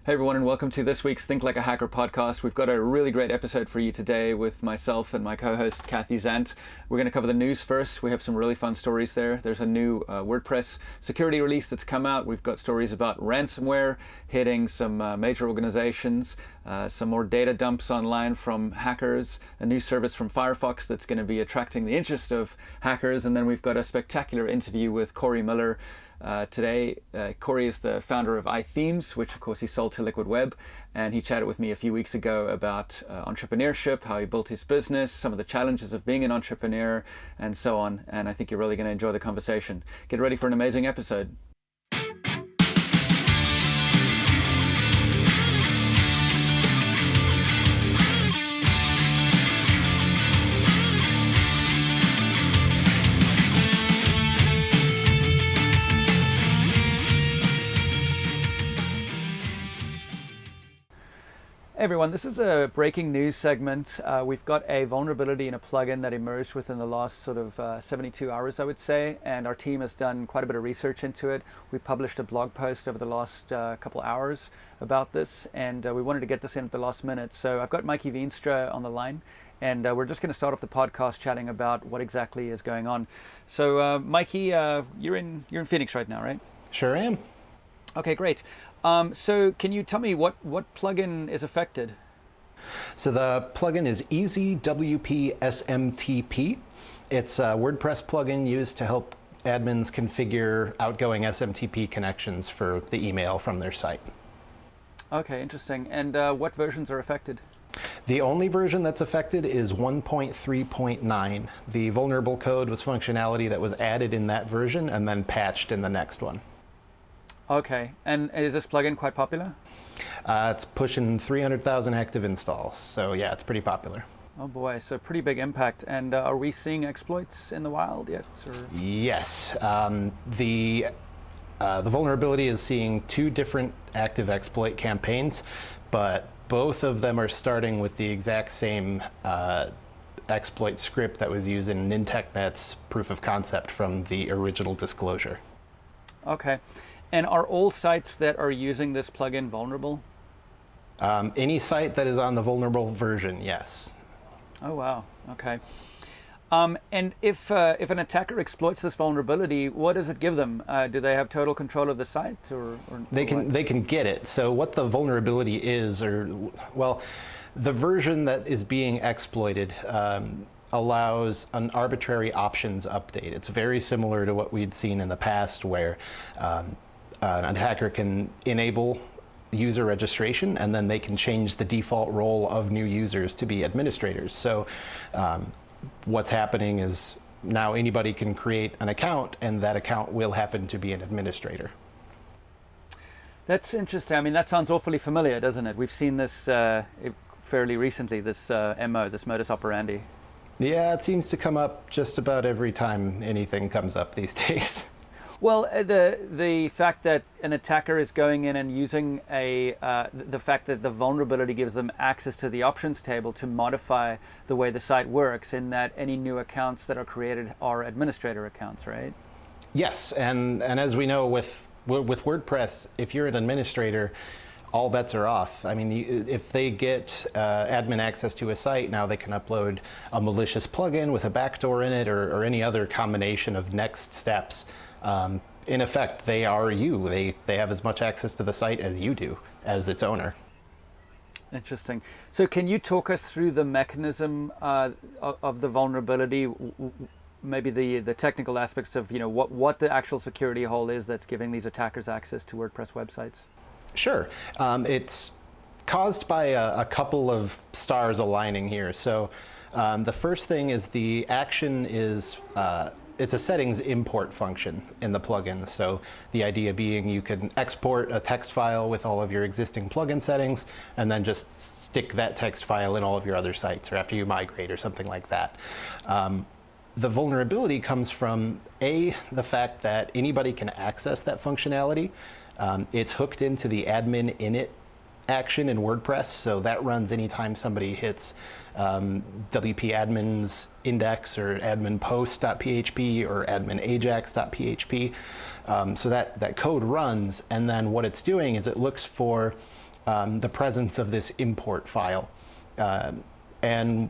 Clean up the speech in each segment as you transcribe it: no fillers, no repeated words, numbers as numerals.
Hey everyone, and welcome to this week's Think Like a Hacker podcast. We've got a really great episode for you today with myself and my co-host Kathy Zant. We're going to cover the news first. We have some really fun stories there. There's a new WordPress security release that's come out. We've got stories about ransomware hitting some major organizations, some more data dumps online from hackers, a new service from Firefox that's going to be attracting the interest of hackers, and then we've got a spectacular interview with Cory Miller. Today, Cory is the founder of iThemes, which of course he sold to Liquid Web, and he chatted with me a few weeks ago about entrepreneurship, how he built his business, some of the challenges of being an entrepreneur, and so on. And I think you're really going to enjoy the conversation. Get ready for an amazing episode. Hey everyone, this is a breaking news segment. We've got a vulnerability in a plugin that emerged within the last sort of 72 hours, I would say, and our team has done quite a bit of research into it. We published a blog post over the last couple hours about this, and we wanted to get this in at the last minute. So I've got Mikey Veenstra on the line, and we're just going to start off the podcast chatting about what exactly is going on. So Mikey, you're in Phoenix right now, right? Sure am. Okay, great. So can you tell me what plugin is affected? So the plugin is Easy WP SMTP. It's a WordPress plugin used to help admins configure outgoing SMTP connections for the email from their site. Okay, interesting. And what versions are affected? The only version that's affected is 1.3.9. The vulnerable code was functionality that was added in that version and then patched in the next one. Okay, and is this plugin quite popular? It's pushing 300,000 active installs, so yeah, it's pretty popular. Oh boy, so pretty big impact. And are we seeing exploits in the wild yet? Or? Yes, the vulnerability is seeing two different active exploit campaigns, but both of them are starting with the exact same exploit script that was used in NinTechNet's proof of concept from the original disclosure. Okay. And are all sites that are using this plugin vulnerable? Any site that is on the vulnerable version, yes. Oh wow. Okay. And if an attacker exploits this vulnerability, what does it give them? Do they have total control of the site, or they can get it? So what the vulnerability is, the version that is being exploited allows an arbitrary options update. It's very similar to what we'd seen in the past, where an hacker can enable user registration, and then they can change the default role of new users to be administrators. So what's happening is now anybody can create an account, and that account will happen to be an administrator. That's interesting. I mean, that sounds awfully familiar, doesn't it? We've seen this fairly recently, this this modus operandi. Yeah, it seems to come up just about every time anything comes up these days. Well, the fact that an attacker is going in and using the fact that the vulnerability gives them access to the options table to modify the way the site works, in that any new accounts that are created are administrator accounts, right? Yes, and as we know with WordPress, if you're an administrator, all bets are off. I mean, if they get admin access to a site, now they can upload a malicious plugin with a backdoor in it, or any other combination of next steps. In effect, they are you. They have as much access to the site as you do, as its owner. Interesting. So can you talk us through the mechanism of the vulnerability, maybe the technical aspects of what the actual security hole is that's giving these attackers access to WordPress websites? Sure. It's caused by a couple of stars aligning here. So the first thing is the action is it's a settings import function in the plugin. So the idea being you can export a text file with all of your existing plugin settings, and then just stick that text file in all of your other sites, or after you migrate or something like that. The vulnerability comes from the fact that anybody can access that functionality. It's hooked into the admin init action in WordPress, so that runs anytime somebody hits WP admins index or admin post.php or admin ajax.php. So that code runs, and then what it's doing is it looks for the presence of this import file. And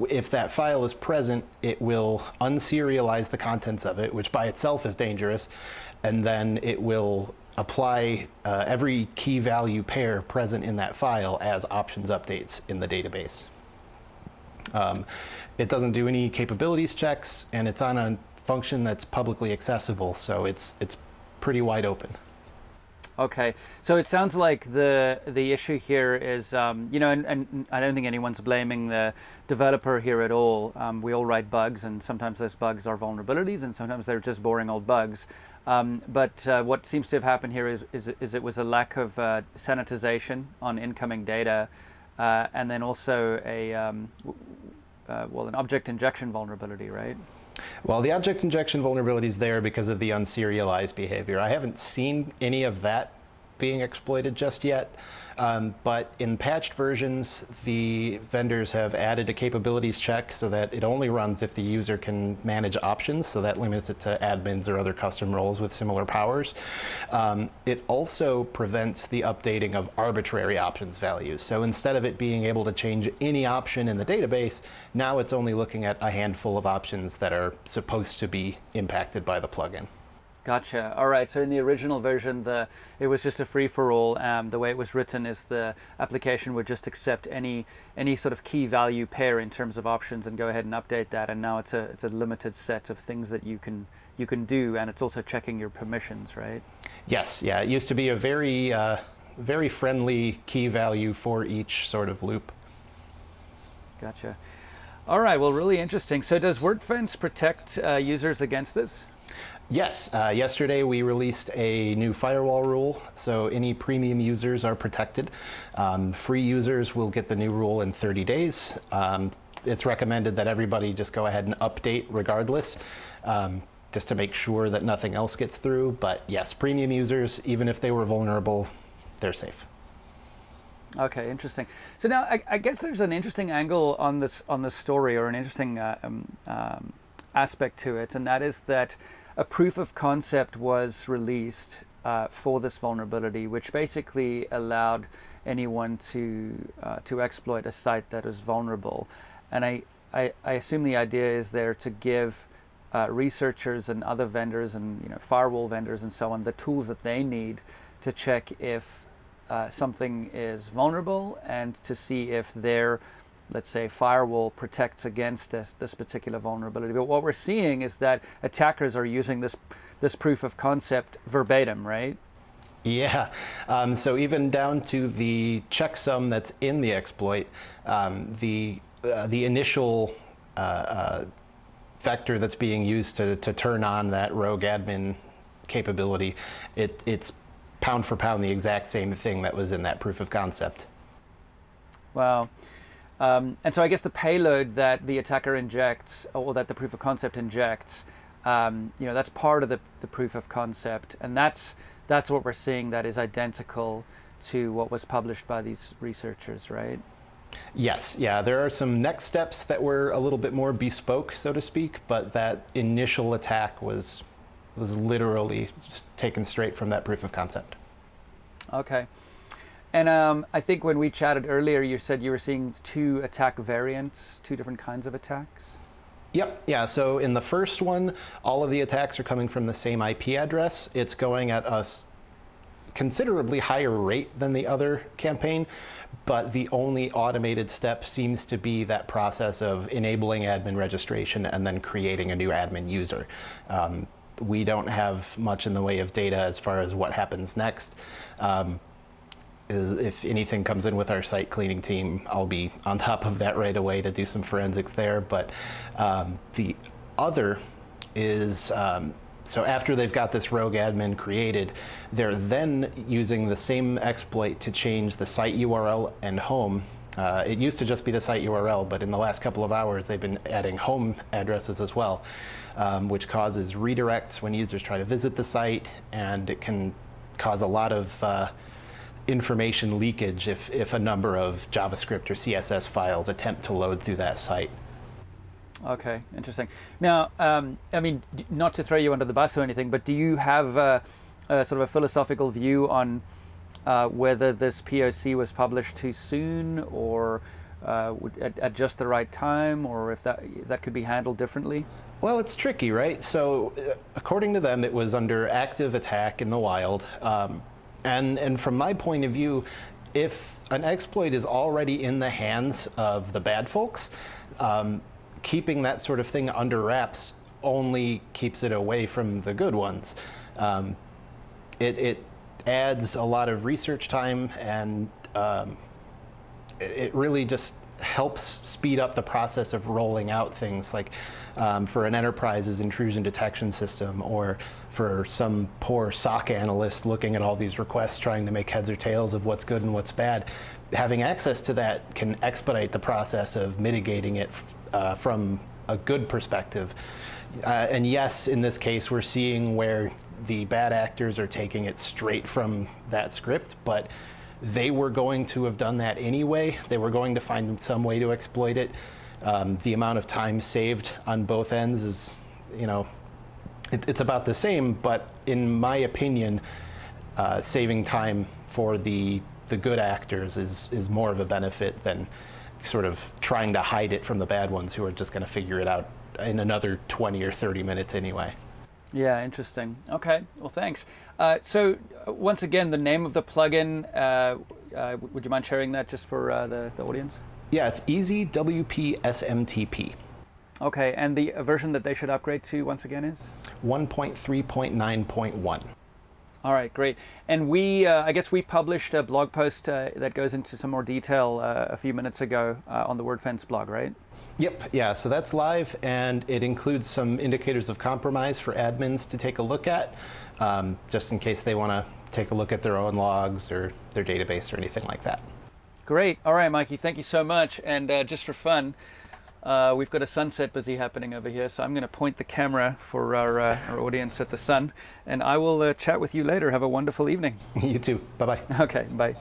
if that file is present, it will unserialize the contents of it, which by itself is dangerous, and then it will apply every key value pair present in that file as options updates in the database. It doesn't do any capabilities checks, and it's on a function that's publicly accessible, so it's pretty wide open. Okay, so it sounds like the issue here is, you know, and I don't think anyone's blaming the developer here at all. We all write bugs, and sometimes those bugs are vulnerabilities, and sometimes they're just boring old bugs. But what seems to have happened here is it was a lack of sanitization on incoming data, and then also an object injection vulnerability, right? Well, the object injection vulnerability is there because of the unserialized behavior. I haven't seen any of that being exploited just yet, but in patched versions, the vendors have added a capabilities check so that it only runs if the user can manage options, so that limits it to admins or other custom roles with similar powers. It also prevents the updating of arbitrary options values. So instead of it being able to change any option in the database, now it's only looking at a handful of options that are supposed to be impacted by the plugin. Gotcha. All right. So in the original version, it was just a free-for-all. The way it was written is the application would just accept any sort of key value pair in terms of options and go ahead and update that. And now it's a limited set of things that you can do, and it's also checking your permissions, right? Yes. Yeah. It used to be a very friendly key value for each sort of loop. Gotcha. All right. Well, really interesting. So does Wordfence protect users against this? Yes, yesterday we released a new firewall rule, so any premium users are protected. Free users will get the new rule in 30 days. It's recommended that everybody just go ahead and update regardless, just to make sure that nothing else gets through. But yes, premium users, even if they were vulnerable, they're safe. Okay, interesting. So now I guess there's an interesting angle on this story, or an interesting aspect to it, and that is that a proof of concept was released for this vulnerability, which basically allowed anyone to exploit a site that is vulnerable. And I assume the idea is there to give researchers and other vendors and firewall vendors and so on the tools that they need to check if something is vulnerable and to see if their, let's say, firewall protects against this particular vulnerability. But what we're seeing is that attackers are using this proof of concept verbatim, right? Yeah. So even down to the checksum that's in the exploit, the initial vector that's being used to turn on that rogue admin capability, it's pound for pound the exact same thing that was in that proof of concept. Wow. And so I guess the payload that the attacker injects, or that the proof of concept injects, that's part of the proof of concept, and that's what we're seeing that is identical to what was published by these researchers, right? Yes, yeah, there are some next steps that were a little bit more bespoke, so to speak, but that initial attack was literally taken straight from that proof of concept. Okay. And I think when we chatted earlier, you said you were seeing two attack variants, two different kinds of attacks? Yep, yeah, so in the first one, all of the attacks are coming from the same IP address. It's going at a considerably higher rate than the other campaign, but the only automated step seems to be that process of enabling admin registration and then creating a new admin user. We don't have much in the way of data as far as what happens next. If anything comes in with our site cleaning team, I'll be on top of that right away to do some forensics there. But the other is, so after they've got this rogue admin created, they're then using the same exploit to change the site URL and home. It used to just be the site URL, but in the last couple of hours, they've been adding home addresses as well, which causes redirects when users try to visit the site, and it can cause a lot of information leakage if a number of JavaScript or CSS files attempt to load through that site. Okay, interesting. Now, I mean, not to throw you under the bus or anything, but do you have a sort of a philosophical view on whether this POC was published too soon or at just the right time, or if that could be handled differently? Well, it's tricky, right? So, according to them, it was under active attack in the wild. And from my point of view, if an exploit is already in the hands of the bad folks, keeping that sort of thing under wraps only keeps it away from the good ones. It adds a lot of research time, and it really just helps speed up the process of rolling out things like for an enterprise's intrusion detection system, or for some poor SOC analyst looking at all these requests trying to make heads or tails of what's good and what's bad. Having access to that can expedite the process of mitigating it from a good perspective. And yes, in this case, we're seeing where the bad actors are taking it straight from that script, but they were going to have done that anyway. They were going to find some way to exploit it. The amount of time saved on both ends is, it's about the same, but in my opinion, saving time for the good actors is more of a benefit than sort of trying to hide it from the bad ones who are just going to figure it out in another 20 or 30 minutes anyway. Yeah, interesting. Okay, well, thanks. So once again, the name of the plugin, would you mind sharing that just for the audience? Yeah, it's easy WP SMTP. Okay, and the version that they should upgrade to once again is? 1.3.9.1. All right, great. And I guess we published a blog post that goes into some more detail a few minutes ago on the Wordfence blog, right? Yep, yeah, so that's live, and it includes some indicators of compromise for admins to take a look at, just in case they want to take a look at their own logs or their database or anything like that. Great. All right, Mikey, thank you so much. And just for fun, we've got a sunset busy happening over here, so I'm going to point the camera for our audience at the sun, and I will chat with you later. Have a wonderful evening. You too. Bye-bye. Okay, bye.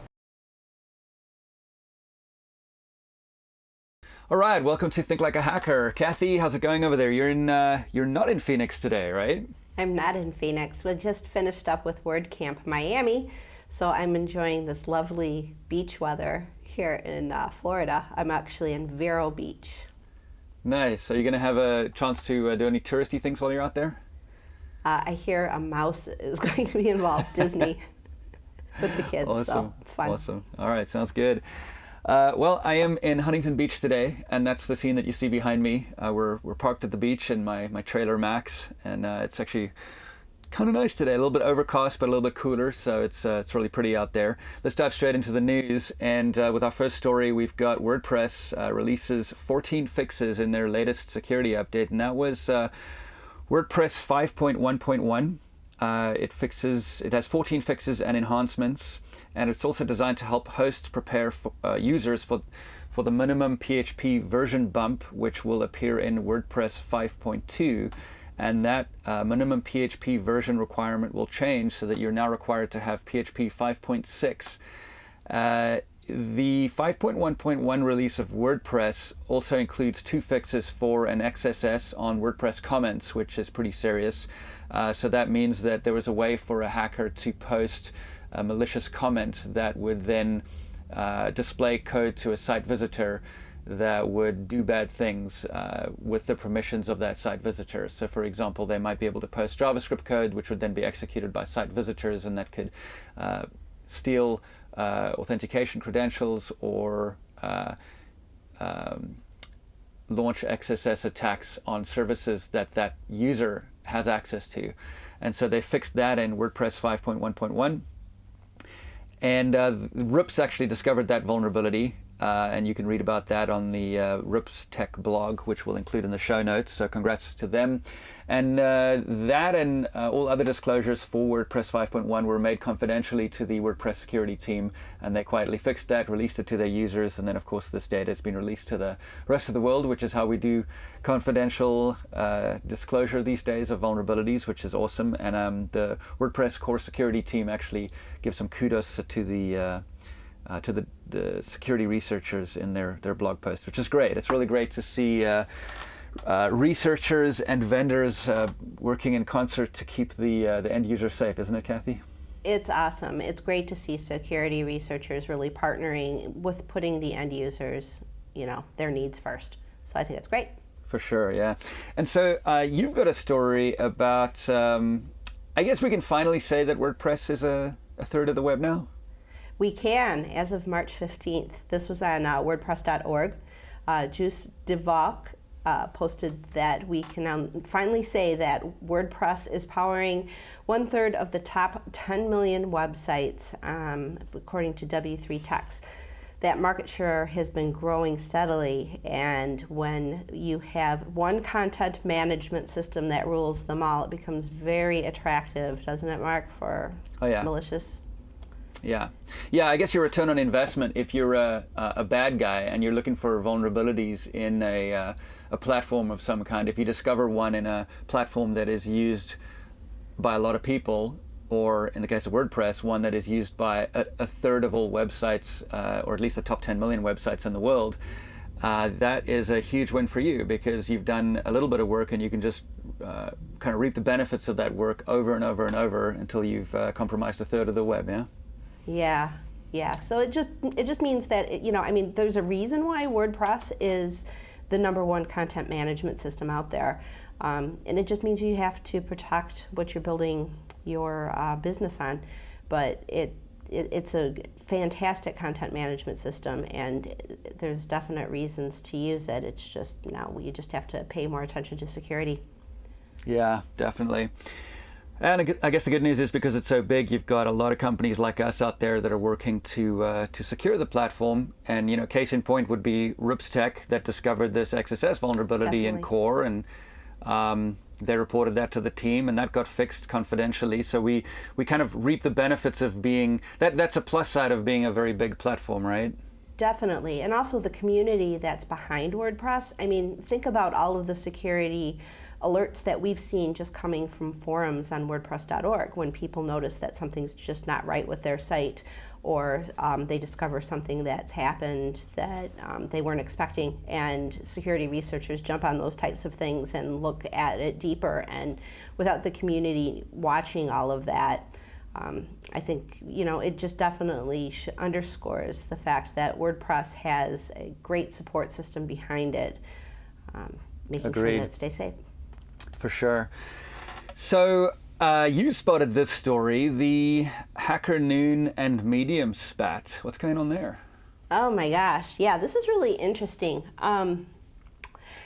All right, welcome to Think Like a Hacker. Kathy, how's it going over there? You're not in Phoenix today, right? I'm not in Phoenix. We just finished up with WordCamp Miami, so I'm enjoying this lovely beach weather here in Florida. I'm actually in Vero Beach. Nice. Are you going to have a chance to do any touristy things while you're out there? I hear a mouse is going to be involved, Disney, with the kids, awesome. So it's fun. Awesome. All right, sounds good. Well, I am in Huntington Beach today, and that's the scene that you see behind me. We're parked at the beach in my trailer Max, and it's actually kind of nice today. A little bit overcast, but a little bit cooler, so it's really pretty out there. Let's dive straight into the news, and with our first story, we've got WordPress releases 14 fixes in their latest security update, and that was WordPress 5.1.1. It has 14 fixes and enhancements, and it's also designed to help hosts prepare users for the minimum PHP version bump, which will appear in WordPress 5.2. And that minimum PHP version requirement will change so that you're now required to have PHP 5.6. The 5.1.1 release of WordPress also includes 2 fixes for an XSS on WordPress comments, which is pretty serious. So that means that there was a way for a hacker to post a malicious comment that would then display code to a site visitor that would do bad things with the permissions of that site visitor. So for example, they might be able to post JavaScript code which would then be executed by site visitors, and that could steal authentication credentials or launch XSS attacks on services that user has access to. And so they fixed that in WordPress 5.1.1. And Rups actually discovered that vulnerability, and you can read about that on the Rups Tech blog, which we'll include in the show notes. So congrats to them. And that and all other disclosures for WordPress 5.1 were made confidentially to the WordPress security team, and they quietly fixed that, released it to their users, and then of course this data has been released to the rest of the world, which is how we do confidential disclosure these days of vulnerabilities, which is awesome. And the WordPress core security team actually gives some kudos to the security researchers in their blog post, which is great. It's really great to see researchers and vendors working in concert to keep the end user safe, isn't it, Kathy? It's awesome. It's great to see security researchers really partnering with putting the end users, their needs first. So I think it's great. For sure, yeah. And so you've got a story about, I guess we can finally say that WordPress is a third of the web now? We can, as of March 15th. This was on WordPress.org. Juice DeValk posted that we can now finally say that WordPress is powering 1/3 of the top 10 million websites, according to W3 Techs. That market share has been growing steadily, and when you have one content management system that rules them all, it becomes very attractive, doesn't it, Mark, for malicious? Yeah. I guess your return on investment, if you're a bad guy and you're looking for vulnerabilities in a platform of some kind, if you discover one in a platform that is used by a lot of people, or in the case of WordPress, one that is used by a third of all websites, or at least the top 10 million websites in the world, that is a huge win for you, because you've done a little bit of work and you can just kind of reap the benefits of that work over and over and over until you've compromised a third of the web, yeah? Yeah. So it just means that, there's a reason why WordPress is the #1 content management system out there. And it just means you have to protect what you're building your business on. But it's a fantastic content management system, and there's definite reasons to use it. It's just now you just have to pay more attention to security. Yeah, definitely. And I guess the good news is, because it's so big, you've got a lot of companies like us out there that are working to secure the platform. And case in point would be Ripstech, that discovered this XSS vulnerability in Core, and they reported that to the team, and that got fixed confidentially. So we kind of reap the benefits of being that's a plus side of being a very big platform, right? Definitely. And also the community that's behind WordPress. Think about all of the security alerts that we've seen just coming from forums on WordPress.org when people notice that something's just not right with their site, or they discover something that's happened that they weren't expecting, and security researchers jump on those types of things and look at it deeper. And without the community watching all of that, I think it just definitely underscores the fact that WordPress has a great support system behind it, making sure that it stays safe. For sure. So you spotted this story, the Hacker Noon and Medium spat. What's going on there? Oh my gosh. Yeah, this is really interesting.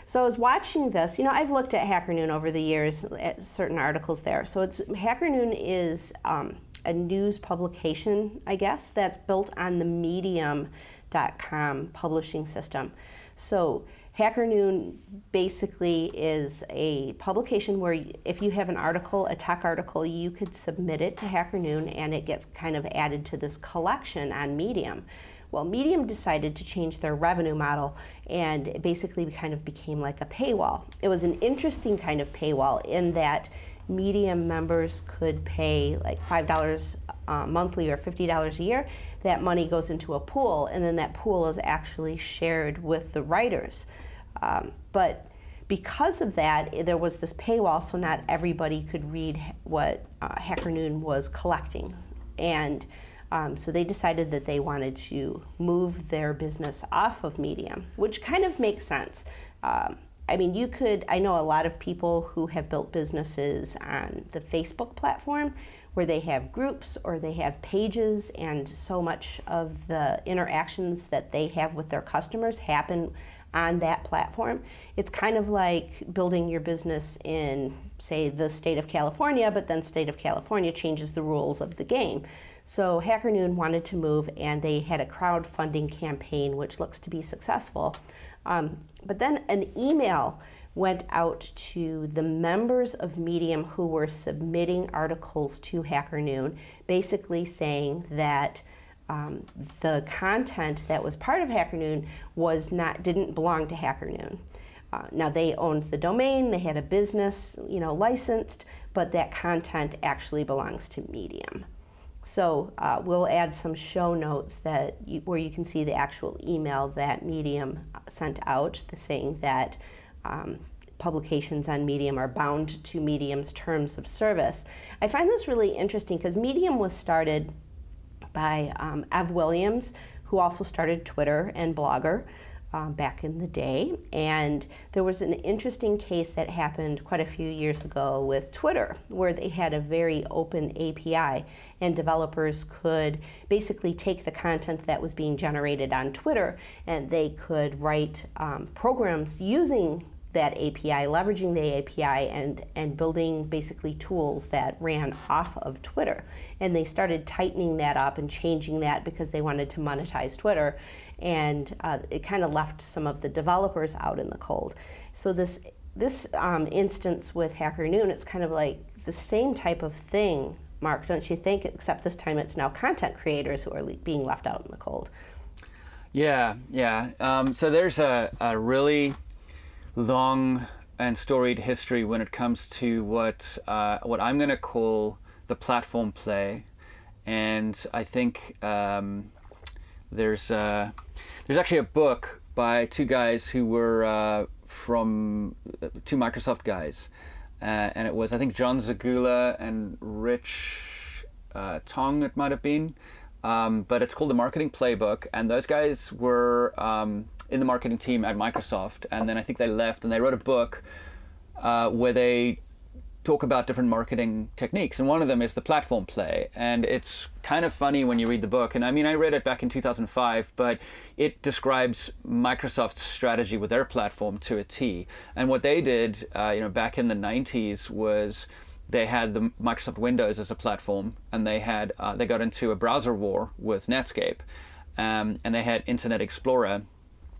So I was watching this. I've looked at Hacker Noon over the years at certain articles there. So Hacker Noon is a news publication, I guess, that's built on the Medium.com publishing system. So Hacker Noon basically is a publication where if you have an article, a tech article, you could submit it to Hacker Noon, and it gets kind of added to this collection on Medium. Well, Medium decided to change their revenue model, and it basically kind of became like a paywall. It was an interesting kind of paywall in that Medium members could pay like $5 monthly or $50 a year. That money goes into a pool, and then that pool is actually shared with the writers. But because of that, there was this paywall, so not everybody could read what Hacker Noon was collecting. And so they decided that they wanted to move their business off of Medium, which kind of makes sense. I know a lot of people who have built businesses on the Facebook platform, where they have groups or they have pages, and so much of the interactions that they have with their customers happen on that platform. It's kind of like building your business in, say, the state of California, but then state of California changes the rules of the game. So Hacker Noon wanted to move, and they had a crowdfunding campaign, which looks to be successful. But then an email went out to the members of Medium who were submitting articles to Hacker Noon, basically saying that the content that was part of Hacker Noon didn't belong to Hacker Noon. Now they owned the domain, they had a business, licensed, but that content actually belongs to Medium. So we'll add some show notes where you can see the actual email that Medium sent out, saying that publications on Medium are bound to Medium's terms of service. I find this really interesting because Medium was started by Ev Williams, who also started Twitter and Blogger back in the day. And there was an interesting case that happened quite a few years ago with Twitter, where they had a very open API, and developers could basically take the content that was being generated on Twitter, and they could write programs using that API, leveraging the API, and building basically tools that ran off of Twitter. And they started tightening that up and changing that because they wanted to monetize Twitter. And it kind of left some of the developers out in the cold. So this instance with Hacker Noon, it's kind of like the same type of thing, Mark, don't you think? Except this time it's now content creators who are being left out in the cold. Yeah. So there's a really long and storied history when it comes to what I'm going to call the platform play, and I think there's actually a book by two guys who were from two Microsoft guys, and it was, I think, John Zagula and Rich Tong, it might have been, but it's called The Marketing Playbook, and those guys were in the marketing team at Microsoft, and then I think they left and they wrote a book where they talk about different marketing techniques, and one of them is the platform play. And it's kind of funny when you read the book, and I mean, I read it back in 2005, but it describes Microsoft's strategy with their platform to a T. And what they did back in the 90s was they had the Microsoft Windows as a platform, and they got into a browser war with Netscape, and they had Internet Explorer,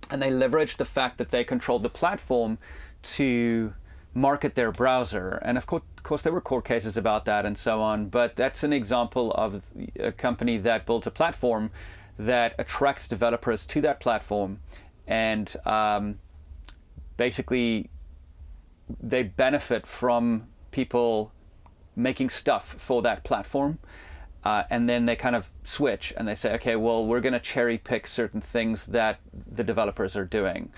and they leveraged the fact that they controlled the platform to market their browser. And of course there were court cases about that and so on, but that's an example of a company that builds a platform that attracts developers to that platform, and basically they benefit from people making stuff for that platform, and then they kind of switch and they say, okay, well, we're going to cherry pick certain things that the developers are doing.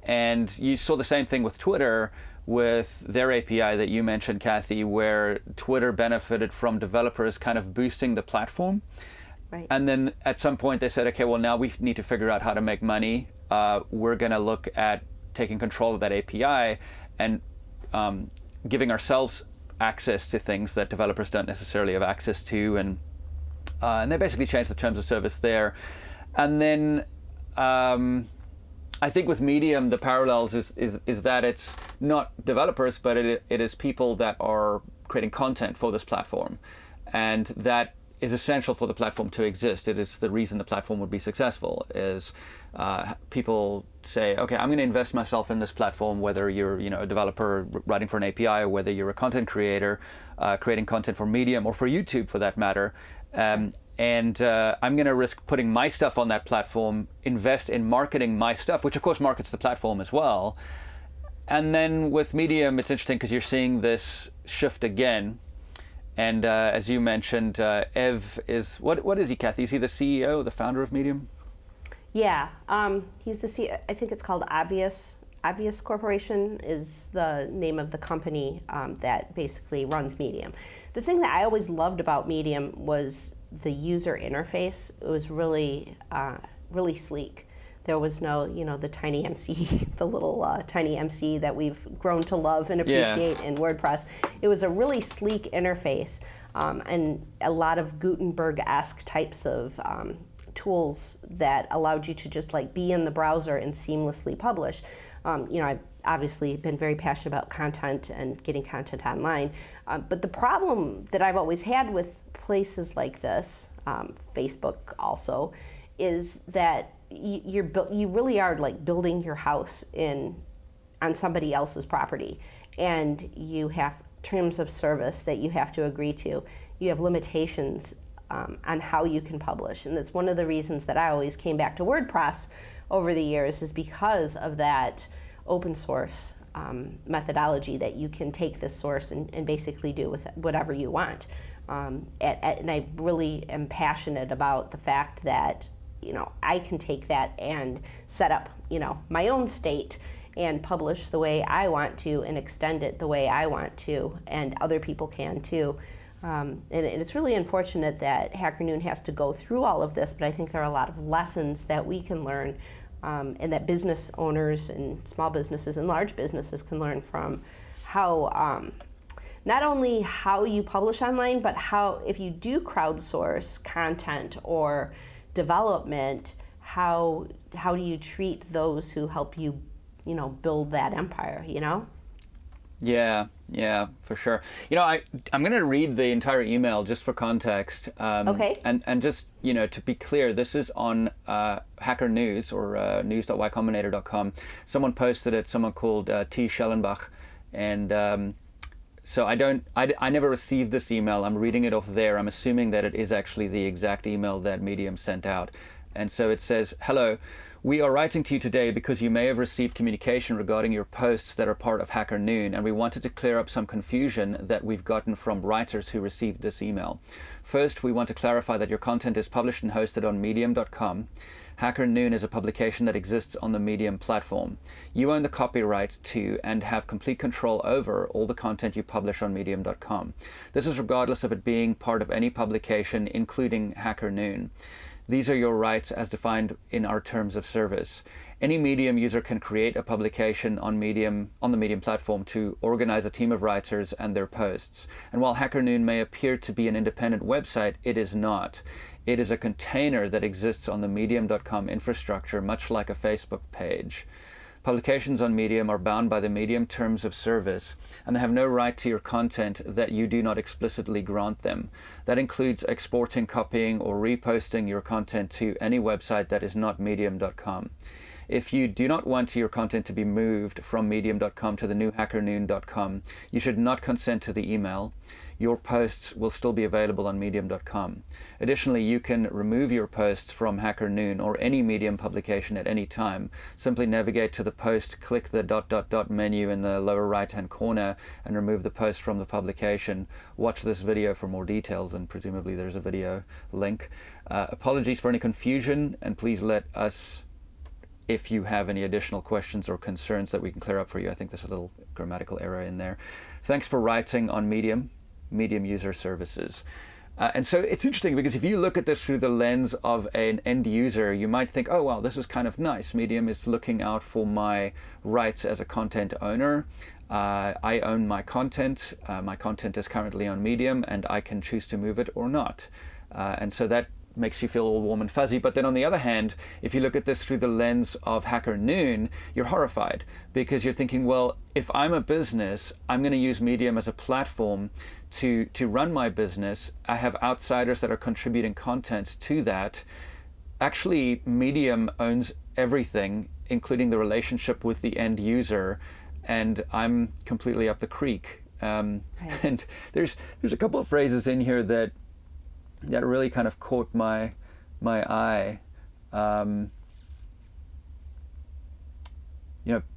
And you saw the same thing with Twitter, with their API that you mentioned, Kathy, where Twitter benefited from developers kind of boosting the platform. Right. And then at some point they said, okay, well, now we need to figure out how to make money. We're going to look at taking control of that API and giving ourselves access to things that developers don't necessarily have access to. And they basically changed the terms of service there. And then I think with Medium, the parallels is that it's not developers, but it is people that are creating content for this platform. And that is essential for the platform to exist. It is the reason the platform would be successful, is people say, okay, I'm going to invest myself in this platform, whether you're a developer writing for an API, or whether you're a content creator creating content for Medium, or for YouTube for that matter. And I'm going to risk putting my stuff on that platform, invest in marketing my stuff, which of course markets the platform as well. And then with Medium, it's interesting because you're seeing this shift again. And as you mentioned, Ev is, what is he, Kathy? Is he the CEO, the founder of Medium? Yeah, he's the CEO. I think it's called Obvious Corporation is the name of the company that basically runs Medium. The thing that I always loved about Medium was the user interface. It was really, really sleek. There was no, the tiny MC, the little tiny MC that we've grown to love and appreciate in WordPress. It was a really sleek interface, and a lot of Gutenberg-esque types of tools that allowed you to just be in the browser and seamlessly publish. I've obviously been very passionate about content and getting content online, but the problem that I've always had with places like this, Facebook also, is that you really are building your house on somebody else's property, and you have terms of service that you have to agree to. You have limitations on how you can publish, and that's one of the reasons that I always came back to WordPress over the years, is because of that open source methodology that you can take this source and basically do with whatever you want. And I really am passionate about the fact that I can take that and set up my own state and publish the way I want to and extend it the way I want to, and other people can too. And it's really unfortunate that Hacker Noon has to go through all of this, but I think there are a lot of lessons that we can learn, and that business owners and small businesses and large businesses can learn from how, not only how you publish online, but how, if you do crowdsource content or development, how do you treat those who help you, build that empire, Yeah, for sure. I'm going to read the entire email just for context. Okay. And just, to be clear, this is on Hacker News or news.ycombinator.com. Someone posted it, someone called T. Schellenbach. And so I never received this email. I'm reading it off there. I'm assuming that it is actually the exact email that Medium sent out. And so it says, "Hello. We are writing to you today because you may have received communication regarding your posts that are part of Hacker Noon, and we wanted to clear up some confusion that we've gotten from writers who received this email. First, we want to clarify that your content is published and hosted on medium.com. Hacker Noon is a publication that exists on the Medium platform. You own the copyright to and have complete control over all the content you publish on medium.com. This is regardless of it being part of any publication, including Hacker Noon. These are your rights as defined in our terms of service. Any Medium user can create a publication on the Medium platform to organize a team of writers and their posts. And while Hacker Noon may appear to be an independent website, it is not. It is a container that exists on the medium.com infrastructure, much like a Facebook page. Publications on Medium are bound by the Medium terms of service, and they have no right to your content that you do not explicitly grant them. That includes exporting, copying, or reposting your content to any website that is not medium.com. If you do not want your content to be moved from medium.com to the new hackernoon.com, you should not consent to the email. Your posts will still be available on medium.com. Additionally, you can remove your posts from Hacker Noon or any Medium publication at any time. Simply navigate to the post, click the ... menu in the lower right-hand corner, and remove the post from the publication. Watch this video for more details, and presumably there's a video link. Apologies for any confusion, and please let us if you have any additional questions or concerns that we can clear up for you. I think there's a little grammatical error in there. Thanks for writing on Medium user services." And so it's interesting because if you look at this through the lens of an end user, you might think, oh, wow, this is kind of nice. Medium is looking out for my rights as a content owner. I own my content. My content is currently on Medium, and I can choose to move it or not. And so that makes you feel all warm and fuzzy. But then on the other hand, if you look at this through the lens of Hacker Noon, you're horrified because you're thinking, well, if I'm a business, I'm going to use Medium as a platform to run my business. I have outsiders that are contributing content to that. Actually, Medium owns everything, including the relationship with the end user, and I'm completely up the creek. Right. And there's a couple of phrases in here that really kind of caught my eye.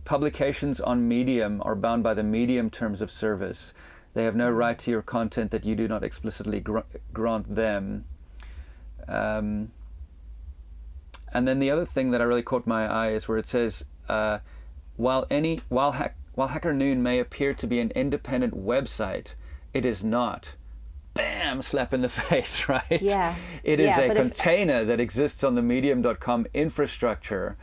Publications on Medium are bound by the Medium terms of service. They have no right to your content that you do not explicitly grant them. And then the other thing that I really caught my eye is where it says, while Hacker Noon may appear to be an independent website, it is not. Bam, slap in the face, right? Yeah. It is a container that exists on the medium.com infrastructure.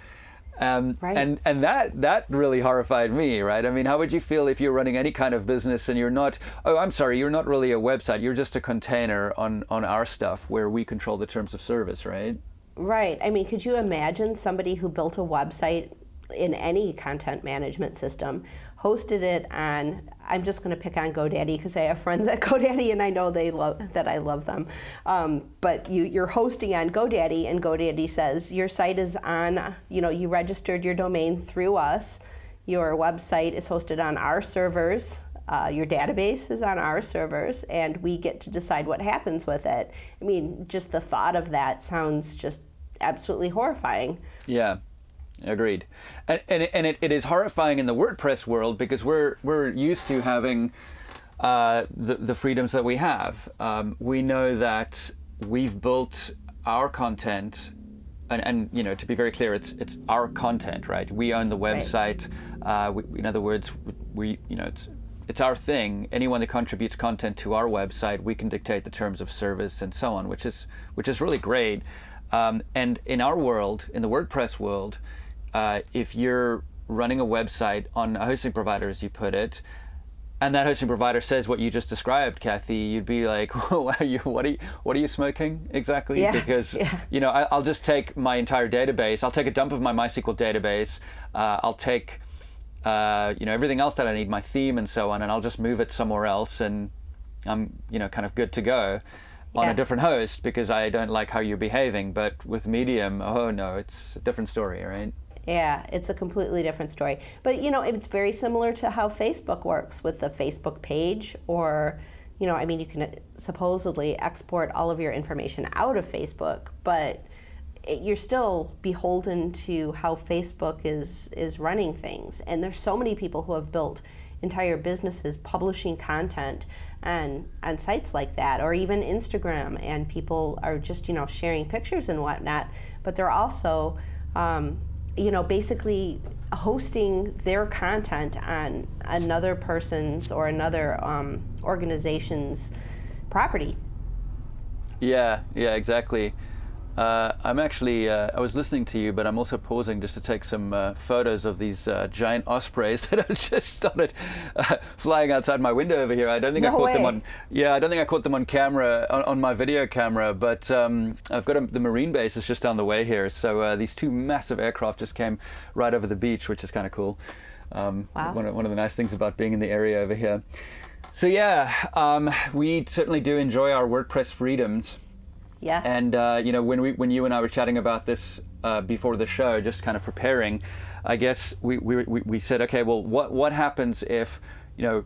Right. And that really horrified me, right? I mean, how would you feel if you're running any kind of business and you're not, you're not really a website, you're just a container on our stuff where we control the terms of service, right? Right. I mean, could you imagine somebody who built a website in any content management system, hosted it on, I'm just going to pick on GoDaddy because I have friends at GoDaddy and I know that I love them. But you're hosting on GoDaddy, and GoDaddy says your site is on, you registered your domain through us. Your website is hosted on our servers. Your database is on our servers, and we get to decide what happens with it. I mean, just the thought of that sounds just absolutely horrifying. Yeah. Agreed. And it is horrifying in the WordPress world because we're used to having the freedoms that we have. We know that we've built our content and you know, to be very clear, it's our content, right? We own the website. In other words, we you know, it's our thing. Anyone that contributes content to our website, we can dictate the terms of service and so on, which is really great. And in our world, in the WordPress world, if you're running a website on a hosting provider, as you put it, and that hosting provider says what you just described, Kathy, you'd be like, "Whoa, what are you smoking exactly?" Yeah, Because you know, I'll just take my entire database. I'll take a dump of my MySQL database. I'll take you know, everything else that I need, my theme and so on, and I'll just move it somewhere else, and I'm, you know, kind of good to go on a different host because I don't like how you're behaving. But with Medium, oh no, it's a different story, right? Yeah, it's a completely different story. But you know, it's very similar to how Facebook works with the Facebook page, or you know, I mean, you can supposedly export all of your information out of Facebook, but you're still beholden to how Facebook is running things. And there's so many people who have built entire businesses publishing content on sites like that, or even Instagram, and people are just, you know, sharing pictures and whatnot, but they're also you know, basically hosting their content on another person's or another organization's property. Yeah, exactly. I'm actually, I was listening to you, but I'm also pausing just to take some photos of these giant ospreys that have just started flying outside my window over here. I don't think I caught them on. Yeah, I don't think I caught them on camera, on my video camera. But I've got the marine base is just down the way here, so these two massive aircraft just came right over the beach, which is kind of cool. Wow. One of the nice things about being in the area over here. So yeah, we certainly do enjoy our WordPress freedoms. Yes. And you know, when you and I were chatting about this before the show, just kind of preparing, I guess we said, okay, well, what happens if, you know,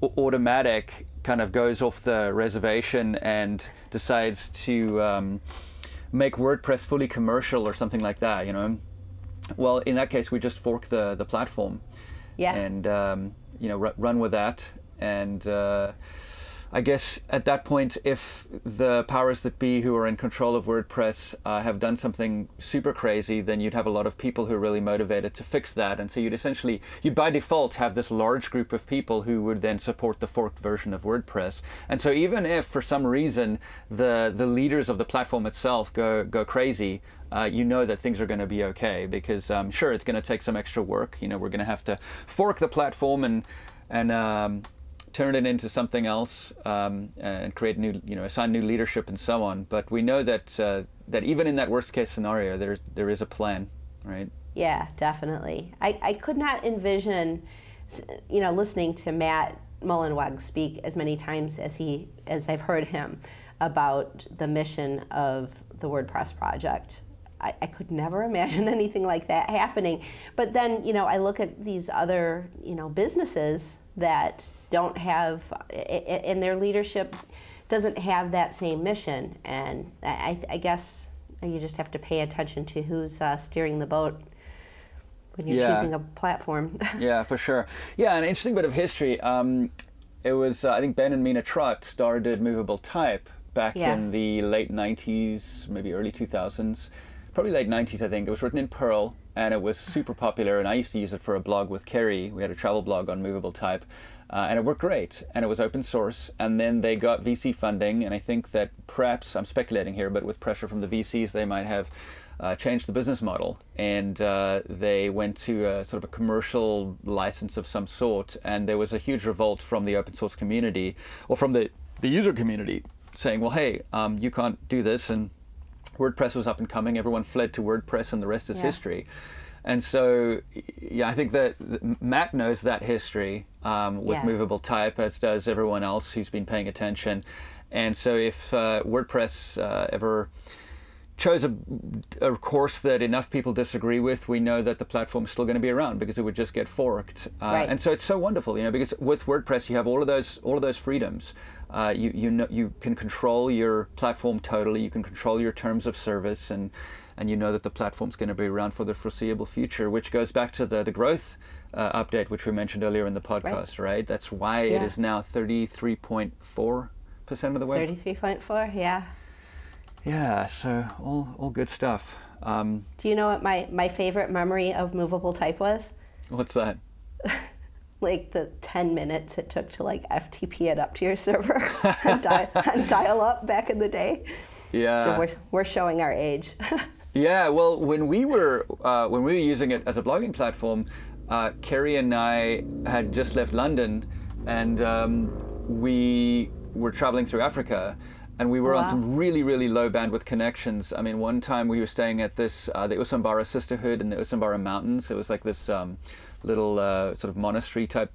Automatic kind of goes off the reservation and decides to make WordPress fully commercial or something like that, you know? Well, in that case, we just fork the platform. Yeah. And you know, run with that. And I guess at that point, if the powers that be who are in control of WordPress have done something super crazy, then you'd have a lot of people who are really motivated to fix that. And so you'd by default have this large group of people who would then support the forked version of WordPress. And so even if for some reason the leaders of the platform itself go crazy, you know that things are going to be okay, because sure, it's going to take some extra work. You know, we're going to have to fork the platform and turn it into something else, and create new, you know, assign new leadership and so on. But we know that that even in that worst case scenario, there is a plan, right? Yeah, definitely. I could not envision, you know, listening to Matt Mullenweg speak as many times as I've heard him about the mission of the WordPress project. I could never imagine anything like that happening. But then, you know, I look at these other, you know, businesses that don't have, and their leadership doesn't have that same mission. And I guess you just have to pay attention to who's steering the boat when you're choosing a platform. Yeah, for sure. Yeah, an interesting bit of history. It was, I think Ben and Mina Trott started Movable Type back in the late 90s, maybe early 2000s. Probably late 90s, I think. It was written in Perl, and it was super popular, and I used to use it for a blog with Kerry. We had a travel blog on Movable Type, and it worked great, and it was open source. And then they got VC funding, and I think that perhaps, I'm speculating here, but with pressure from the VCs, they might have changed the business model, and they went to a sort of a commercial license of some sort, and there was a huge revolt from the open source community, or from the user community, saying, well, hey, you can't do this, and WordPress was up and coming, everyone fled to WordPress, and the rest is history. And so, yeah, I think that Matt knows that history with Movable Type, as does everyone else who's been paying attention. And so if WordPress ever chose a course that enough people disagree with, we know that the platform is still going to be around, because it would just get forked. And so it's so wonderful, you know, because with WordPress you have all of those freedoms. You can control your platform totally. You can control your terms of service, and you know that the platform's going to be around for the foreseeable future, which goes back to the growth update, which we mentioned earlier in the podcast, right? That's why it is now 33.4% of the web. 33.4, yeah. Yeah, so all good stuff. Do you know what my favorite memory of movable type was? What's that? Like the 10 minutes it took to like FTP it up to your server and dial up back in the day. Yeah. So we're showing our age. Yeah, well, when we were using it as a blogging platform, Kerry and I had just left London, and we were traveling through Africa, and we were on some really, really low bandwidth connections. I mean, one time we were staying at this the Usambara Sisterhood in the Usambara Mountains. It was like this little sort of monastery type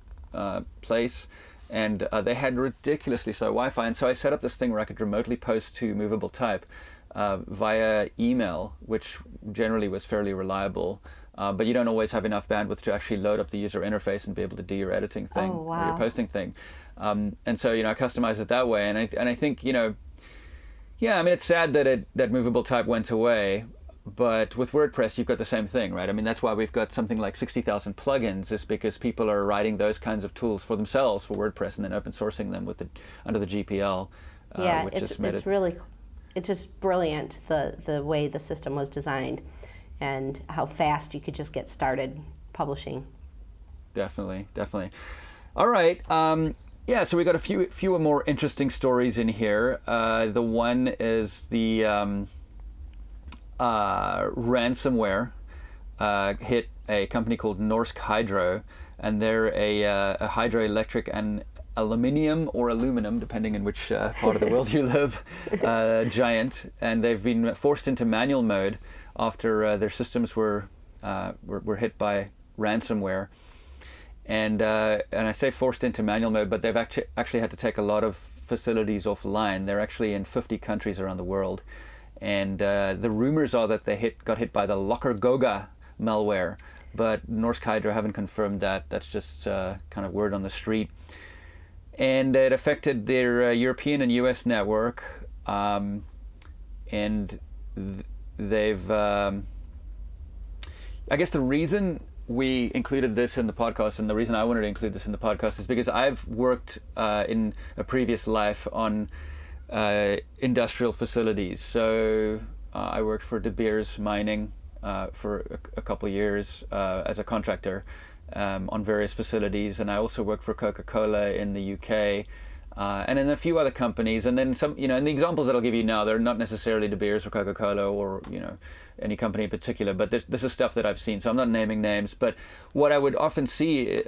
place, and they had ridiculously slow Wi-Fi. And so I set up this thing where I could remotely post to movable type via email, which generally was fairly reliable. But you don't always have enough bandwidth to actually load up the user interface and be able to do your editing thing or your posting thing. And so, I customized it that way. And I think, yeah, I mean, it's sad that movable type went away. But with WordPress, you've got the same thing, right? I mean, that's why we've got something like 60,000 plugins, is because people are writing those kinds of tools for themselves for WordPress and then open sourcing them under the GPL. Yeah, which it's really, it's just brilliant the way the system was designed and how fast you could just get started publishing. Definitely. All right. Yeah, so we got a few more interesting stories in here. The one is the ransomware hit a company called Norsk Hydro, and they're a hydroelectric and aluminium or aluminum, depending in which part of the world you live, giant, and they've been forced into manual mode after their systems were hit by ransomware. And I say forced into manual mode, but they've actually had to take a lot of facilities offline. They're actually in 50 countries around the world. And the rumors are that they got hit by the Locker-Goga malware, but Norsk Hydro haven't confirmed that. That's just kind of word on the street. And it affected their European and US network, and they've... I guess the reason we included this in the podcast, and the reason I wanted to include this in the podcast, is because I've worked in a previous life on industrial facilities. So I worked for De Beers Mining for a couple of years as a contractor on various facilities, and I also worked for Coca-Cola in the UK and in a few other companies. And then some, and the examples that I'll give you now, they're not necessarily De Beers or Coca-Cola or any company in particular, but this is stuff that I've seen, so I'm not naming names. But what I would often see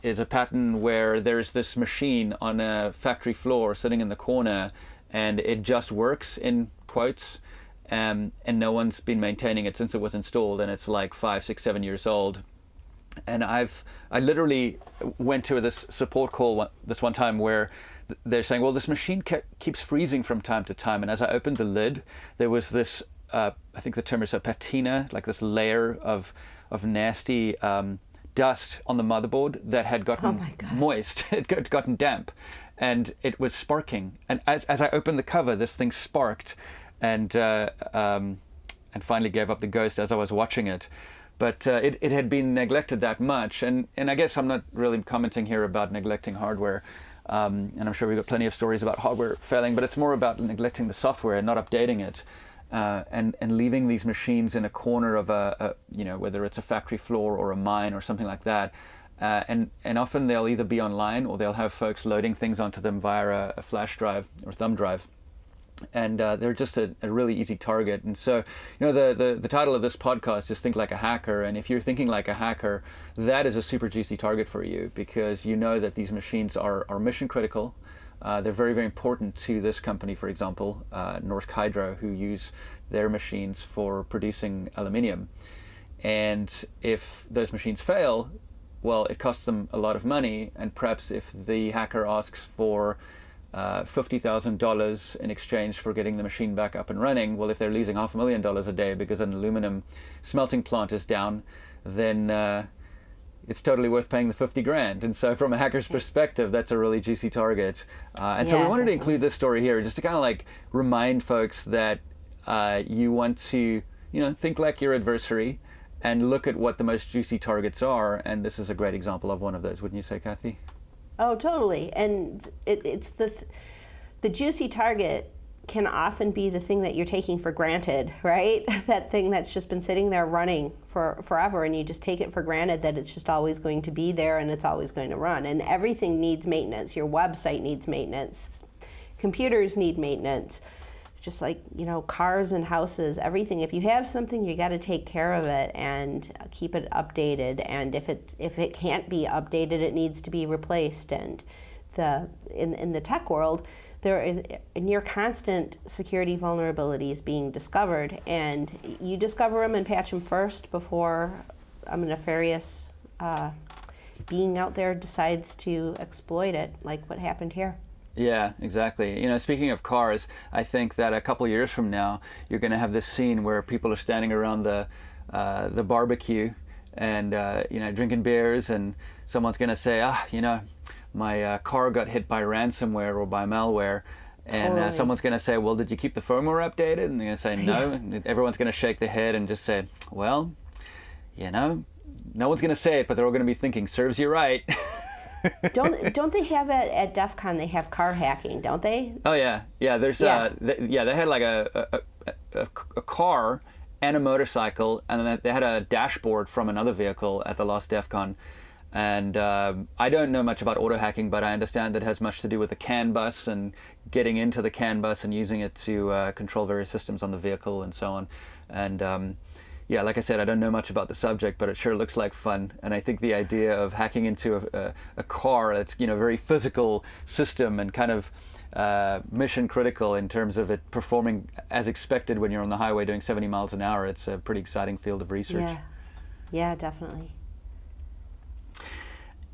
is a pattern where there's this machine on a factory floor sitting in the corner, and it just works, in quotes, and no one's been maintaining it since it was installed, and it's like 5, 6, 7 years old. And I literally went to this support call this one time where they're saying, well, this machine keeps freezing from time to time, and as I opened the lid, there was this I think the term is a patina, like this layer of nasty dust on the motherboard that had gotten moist. It had gotten damp, and it was sparking. And as I opened the cover, this thing sparked, and finally gave up the ghost as I was watching it. But it had been neglected that much, and I guess I'm not really commenting here about neglecting hardware. And I'm sure we've got plenty of stories about hardware failing, but it's more about neglecting the software and not updating it. And leaving these machines in a corner of whether it's a factory floor or a mine or something like that, and often they'll either be online or they'll have folks loading things onto them via a flash drive or thumb drive, and they're just a really easy target. And so, the title of this podcast is Think Like a Hacker, and if you're thinking like a hacker, that is a super juicy target for you, because you know that these machines are mission critical. They're very, very important to this company, for example, Norsk Hydro, who use their machines for producing aluminium. And if those machines fail, well, it costs them a lot of money. And perhaps if the hacker asks for $50,000 in exchange for getting the machine back up and running, well, if they're losing $500,000 a day because an aluminum smelting plant is down, then it's totally worth paying the 50 grand. And so from a hacker's perspective, that's a really juicy target. And so we wanted to include this story here just to kind of like remind folks that you want to, think like your adversary and look at what the most juicy targets are. And this is a great example of one of those, wouldn't you say, Kathy? Oh, totally. And it's the juicy target can often be the thing that you're taking for granted, right? That thing that's just been sitting there running for forever, and you just take it for granted that it's just always going to be there and it's always going to run. And everything needs maintenance. Your website needs maintenance. Computers need maintenance. Just like, cars and houses, everything. If you have something, you got to take care of it and keep it updated. And if it can't be updated, it needs to be replaced. And in the tech world, there is a near constant security vulnerabilities being discovered, and you discover them and patch them first before a nefarious being out there decides to exploit it, like what happened here. Yeah, exactly. Speaking of cars, I think that a couple years from now, you're going to have this scene where people are standing around the barbecue and drinking beers, and someone's going to say, my car got hit by ransomware or by malware, and Totally. someone's going to say, well, did you keep the firmware updated? And they're going to say no. And everyone's going to shake their head and just say, well, no one's going to say it, but they're all going to be thinking, serves you right. Don't they have it at DEF CON? They have car hacking, don't they? Oh yeah. There's they had like a car and a motorcycle, and then they had a dashboard from another vehicle at the last DEF CON. And I don't know much about auto hacking, but I understand that it has much to do with the CAN bus and getting into the CAN bus and using it to control various systems on the vehicle and so on. And like I said, I don't know much about the subject, but it sure looks like fun. And I think the idea of hacking into a car that's very physical system and kind of mission critical in terms of it performing as expected when you're on the highway doing 70 miles an hour, it's a pretty exciting field of research. Yeah, definitely.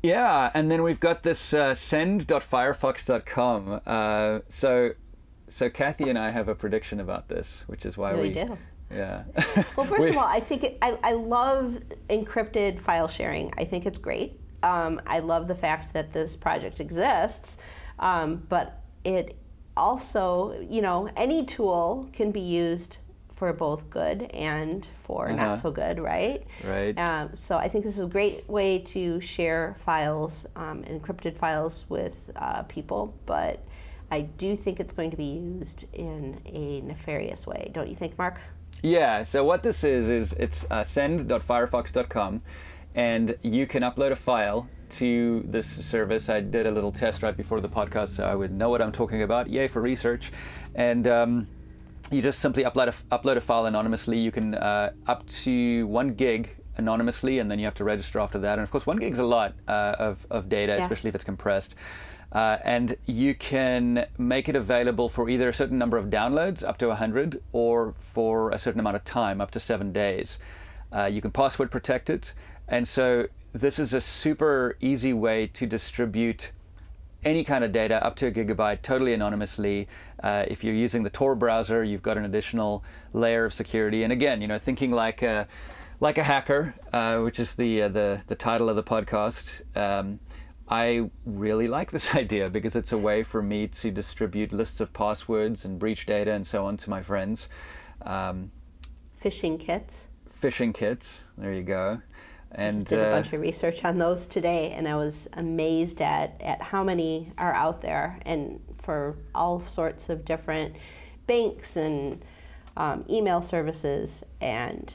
Yeah, and then we've got this send.firefox.com. So Kathy and I have a prediction about this, which is why we do. Yeah. Well, first of all, I think I love encrypted file sharing. I think it's great. I love the fact that this project exists, but it also, any tool can be used for both good and for not so good, right? Right. So I think this is a great way to share files, encrypted files with people, but I do think it's going to be used in a nefarious way. Don't you think, Mark? Yeah, so what this is it's send.firefox.com, and you can upload a file to this service. I did a little test right before the podcast, so I would know what I'm talking about. Yay for research. And you just simply upload a file anonymously. You can up to 1 gig anonymously, and then you have to register after that. And of course, 1 gig's a lot of data, especially if it's compressed. And you can make it available for either a certain number of downloads, up to 100, or for a certain amount of time, up to 7 days. You can password protect it. And so this is a super easy way to distribute any kind of data up to 1 gigabyte totally anonymously. If you're using the Tor browser, you've got an additional layer of security. And again, thinking like a hacker, which is the title of the podcast. I really like this idea because it's a way for me to distribute lists of passwords and breach data and so on to my friends. Phishing kits. There you go. And just did a bunch of research on those today, and I was amazed at how many are out there, and for all sorts of different banks and email services, and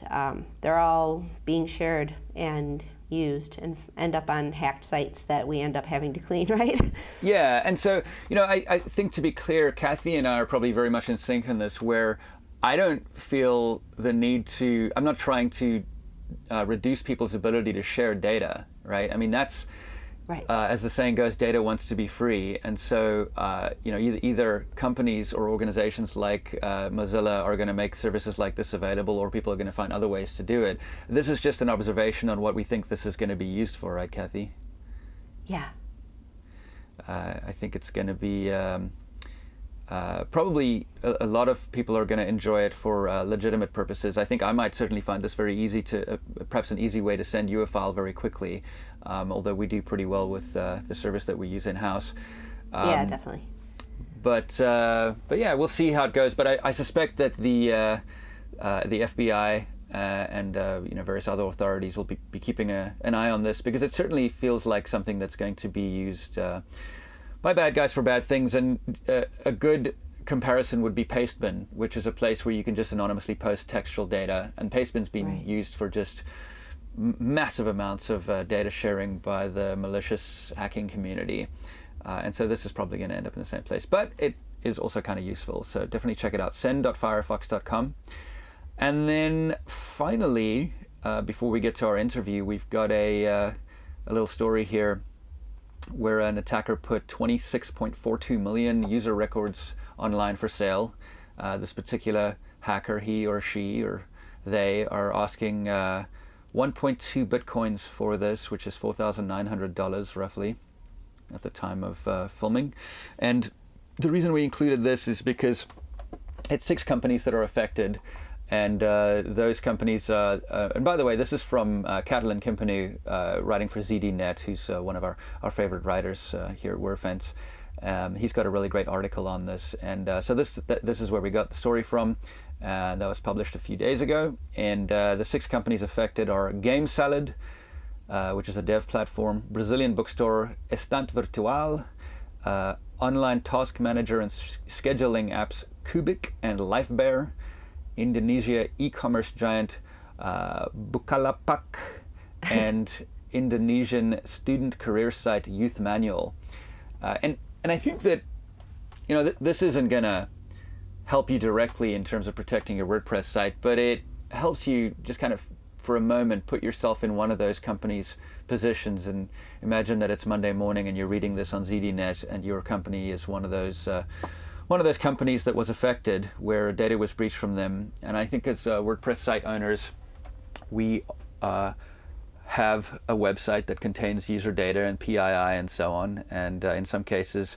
they're all being shared and used and end up on hacked sites that we end up having to clean, right? Yeah, and so, I think, to be clear, Kathy and I are probably very much in sync on this, where I don't feel the need to, I'm not trying to reduce people's ability to share data, right? I mean, that's, right. As the saying goes, data wants to be free. And so, either companies or organizations like Mozilla are going to make services like this available, or people are going to find other ways to do it. This is just an observation on what we think this is going to be used for, right, Kathy? Yeah. I think it's going to be probably a lot of people are going to enjoy it for legitimate purposes. I think I might certainly find this very easy to, perhaps an easy way to send you a file very quickly, although we do pretty well with the service that we use in-house. Yeah, definitely. But yeah, we'll see how it goes. But I suspect that the FBI and various other authorities will be keeping an eye on this, because it certainly feels like something that's going to be used by bad guys for bad things. And a good comparison would be Pastebin, which is a place where you can just anonymously post textual data, and Pastebin's been used for just massive amounts of data sharing by the malicious hacking community. And so this is probably going to end up in the same place, but it is also kind of useful. So definitely check it out, send.firefox.com. And then finally, before we get to our interview, we've got a little story here where an attacker put 26.42 million user records online for sale. This particular hacker, he or she or they, are asking 1.2 bitcoins for this, which is $4,900 roughly at the time of filming. And the reason we included this is because it's 6 companies that are affected, and those companies, and by the way, this is from Catalin Kimpanu, writing for ZDNet, who's one of our favorite writers here at Wordfence. He's got a really great article on this, and so this is where we got the story from. That was published a few days ago, and the 6 companies affected are Game Salad, which is a dev platform, Brazilian bookstore Estante Virtual, online task manager and scheduling apps Cubic and Lifebear, Indonesia e-commerce giant Bukalapak, and Indonesian student career site Youth Manual. And I think that, this isn't gonna help you directly in terms of protecting your WordPress site, but it helps you just kind of for a moment put yourself in one of those companies' positions, and imagine that it's Monday morning and you're reading this on ZDNet and your company is one of those companies that was affected, where data was breached from them. And I think as WordPress site owners, we have a website that contains user data and PII and so on, and in some cases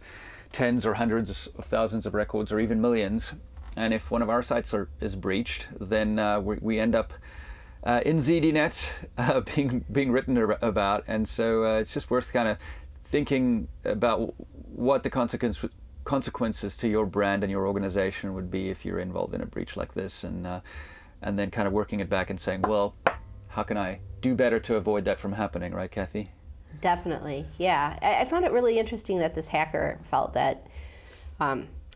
tens or hundreds of thousands of records or even millions. And if one of our sites is breached, then we end up in ZDNet being written about. And so it's just worth kind of thinking about what the consequences to your brand and your organization would be if you're involved in a breach like this, and then kind of working it back and saying, well, how can I do better to avoid that from happening, right, Kathy? Definitely, yeah. I found it really interesting that this hacker felt that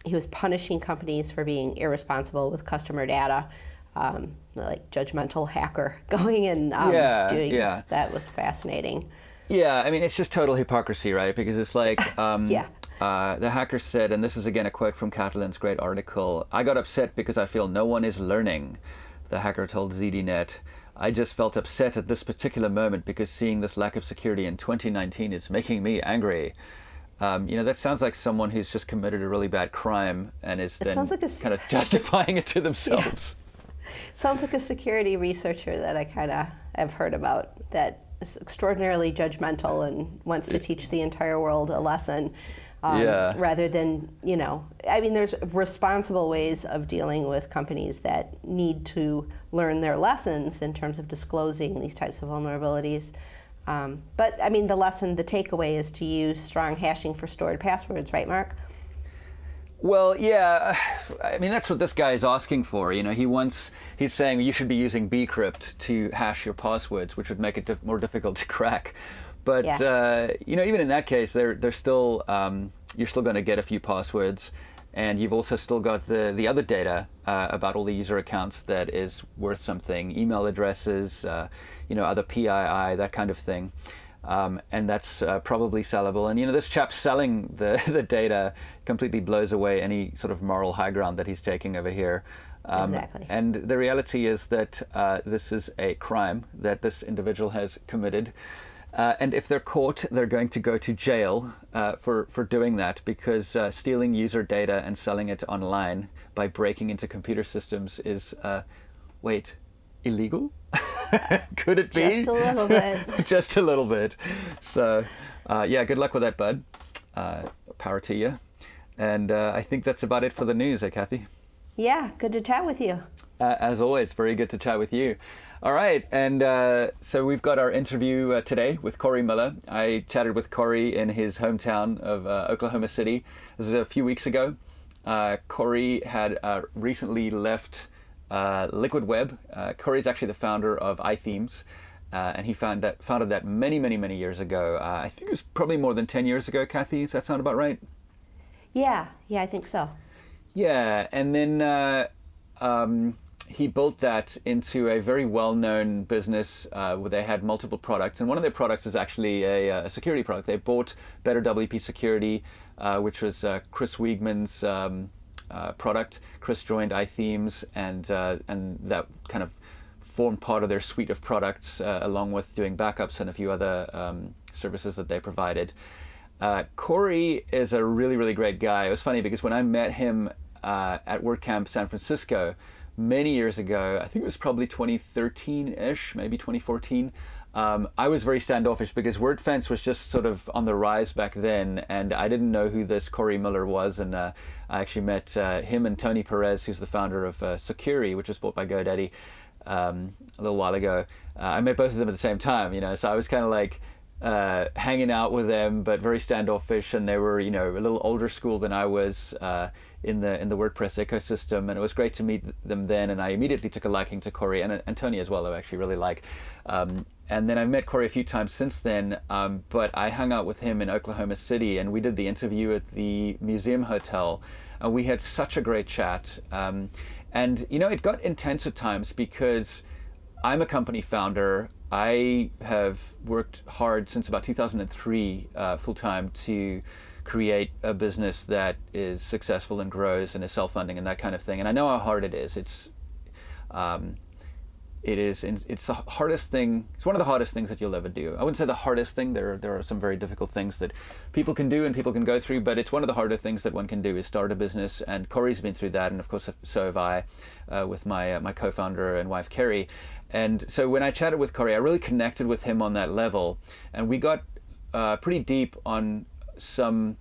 he was punishing companies for being irresponsible with customer data, like judgmental hacker going and doing this. That was fascinating. Yeah, I mean, it's just total hypocrisy, right? Because it's like, the hacker said, and this is again a quote from Catalin's great article, "I got upset because I feel no one is learning," the hacker told ZDNet. "I just felt upset at this particular moment because seeing this lack of security in 2019 is making me angry." That sounds like someone who's just committed a really bad crime and is then kind of justifying it to themselves. Yeah. Sounds like a security researcher that I kind of have heard about, that is extraordinarily judgmental and wants to teach the entire world a lesson. Rather than, there's responsible ways of dealing with companies that need to learn their lessons in terms of disclosing these types of vulnerabilities. But the takeaway is to use strong hashing for stored passwords, right, Mark? Well, yeah, that's what this guy is asking for. He's saying you should be using bcrypt to hash your passwords, which would make it more difficult to crack. But even in that case, they're still you're still going to get a few passwords, and you've also still got the other data about all the user accounts that is worth something, email addresses, other PII, that kind of thing, and that's probably sellable. And this chap selling the data completely blows away any sort of moral high ground that he's taking over here. Exactly. And the reality is that this is a crime that this individual has committed. And if they're caught, they're going to go to jail for doing that, because stealing user data and selling it online by breaking into computer systems is, illegal? Could it be? Just a little bit. Just a little bit. So, good luck with that, bud. Power to you. And I think that's about it for the news, Kathy? Yeah, good to chat with you. As always, very good to chat with you. All right, and so we've got our interview today with Cory Miller. I chatted with Cory in his hometown of Oklahoma City. This was a few weeks ago. Cory had recently left Liquid Web. Cory's actually the founder of iThemes, and he founded that many, many, many years ago. I think it was probably more than 10 years ago, Kathy. Does that sound about right? Yeah, I think so. Yeah, and then he built that into a very well-known business where they had multiple products, and one of their products is actually a security product. They bought Better WP Security, which was Chris Wiegman's product. Chris joined iThemes, and that kind of formed part of their suite of products, along with doing backups and a few other services that they provided. Cory is a really, really great guy. It was funny because when I met him at WordCamp San Francisco many years ago, I think it was probably 2013-ish, maybe 2014, I was very standoffish because Wordfence was just sort of on the rise back then, and I didn't know who this Cory Miller was, and I actually met him and Tony Perez, who's the founder of Securi, which was bought by GoDaddy a little while ago. I met both of them at the same time, so I was kind of like hanging out with them, but very standoffish, and they were, a little older school than I was in the WordPress ecosystem, and it was great to meet them then, and I immediately took a liking to Cory and Tony as well, I actually really like. And then I've met Cory a few times since then, but I hung out with him in Oklahoma City, and we did the interview at the Museum Hotel, and we had such a great chat. And it got intense at times because I'm a company founder. I have worked hard since about 2003 full-time to create a business that is successful and grows and is self-funding and that kind of thing. And I know how hard it is. It's the hardest thing. It's one of the hardest things that you'll ever do. I wouldn't say the hardest thing. There are some very difficult things that people can do and people can go through, but it's one of the harder things that one can do is start a business. And Cory's been through that, and of course so have I, with my co-founder and wife Carrie. And so when I chatted with Cory, I really connected with him on that level, and we got pretty deep on some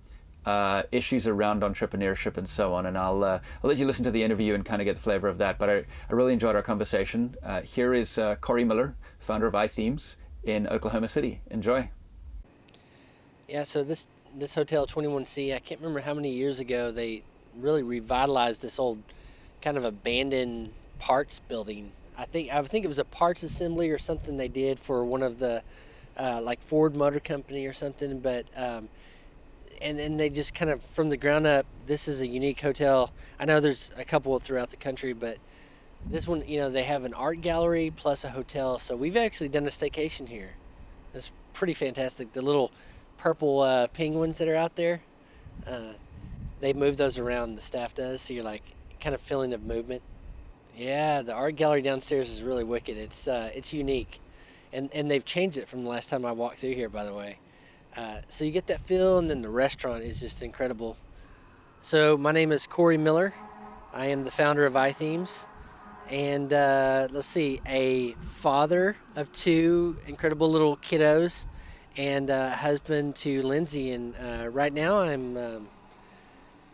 issues around entrepreneurship and so on, and I'll let you listen to the interview and kind of get the flavor of that, but I really enjoyed our conversation. Here is Cory Miller, founder of iThemes in Oklahoma City. Enjoy. Yeah, so this hotel 21C, I can't remember how many years ago they really revitalized this old kind of abandoned parts building. I think it was a parts assembly or something they did for one of the like Ford Motor Company or something, but and then they just kind of from the ground up, this is a unique hotel. I know there's a couple throughout the country, but this one, they have an art gallery plus a hotel. So we've actually done a staycation here. It's pretty fantastic. The little purple penguins that are out there, they move those around, the staff does. So you're like kind of feeling of movement. Yeah, the art gallery downstairs is really wicked. It's unique. And they've changed it from the last time I walked through here, by the way. So you get that feel, and then the restaurant is just incredible. So my name is Cory Miller. I am the founder of iThemes, and let's see, a father of two incredible little kiddos, and husband to Lindsay. And right now I'm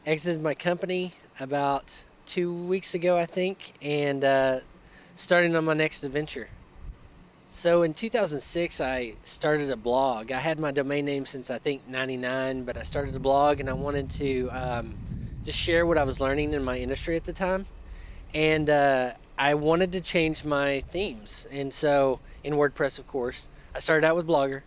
exited my company about 2 weeks ago, I think, and starting on my next adventure. So in 2006, I started a blog. I had my domain name since I think 99, but I started a blog and I wanted to just share what I was learning in my industry at the time. And I wanted to change my themes. And so in WordPress, of course, I started out with Blogger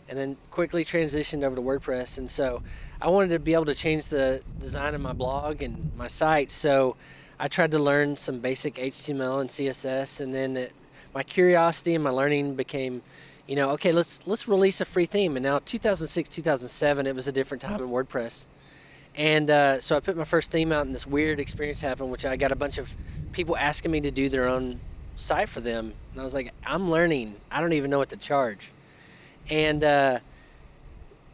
and then quickly transitioned over to WordPress. And so I wanted to be able to change the design of my blog and my site. So I tried to learn some basic HTML and CSS, and then my curiosity and my learning became, okay, let's release a free theme. And now 2006, 2007, it was a different time in WordPress. And so I put my first theme out, and this weird experience happened, which I got a bunch of people asking me to do their own site for them. And I was like, I'm learning. I don't even know what to charge. And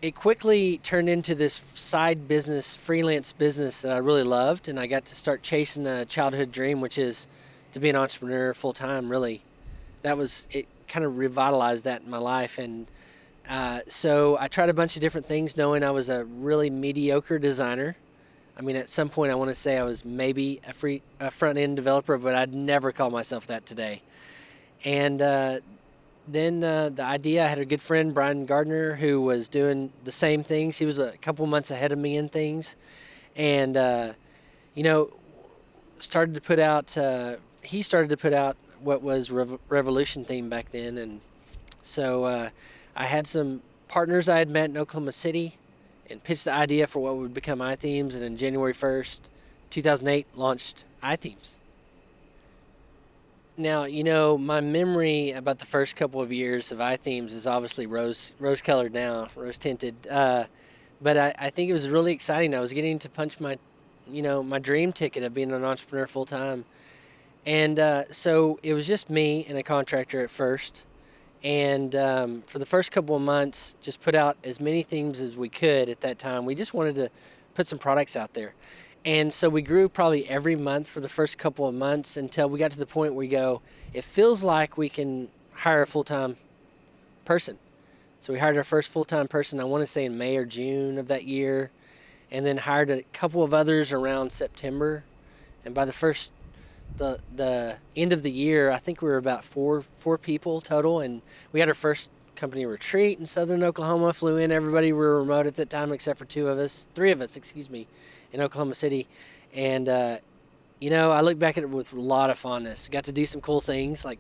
it quickly turned into this side business, freelance business that I really loved. And I got to start chasing a childhood dream, which is to be an entrepreneur full time, really. It kind of revitalized that in my life. And so I tried a bunch of different things, knowing I was a really mediocre designer. I mean, at some point I want to say I was maybe a front-end developer, but I'd never call myself that today. And then the idea, I had a good friend, Brian Gardner, who was doing the same things. He was a couple months ahead of me in things. And, started to put out what was Revolution theme back then. And so I had some partners I had met in Oklahoma City and pitched the idea for what would become iThemes. And on January 1st, 2008 launched iThemes. Now, my memory about the first couple of years of iThemes is obviously rose-colored now, rose-tinted. But I think it was really exciting. I was getting to punch my dream ticket of being an entrepreneur full-time. And so it was just me and a contractor at first. And for the first couple of months, just put out as many themes as we could at that time. We just wanted to put some products out there. And so we grew probably every month for the first couple of months until we got to the point where we go, it feels like we can hire a full-time person. So we hired our first full-time person, I want to say in May or June of that year, and then hired a couple of others around September. And by the end of the year, I think we were about four people total, and we had our first company retreat in southern Oklahoma, flew in everybody. We were remote at that time except for three of us, in Oklahoma City. And I look back at it with a lot of fondness. Got to do some cool things like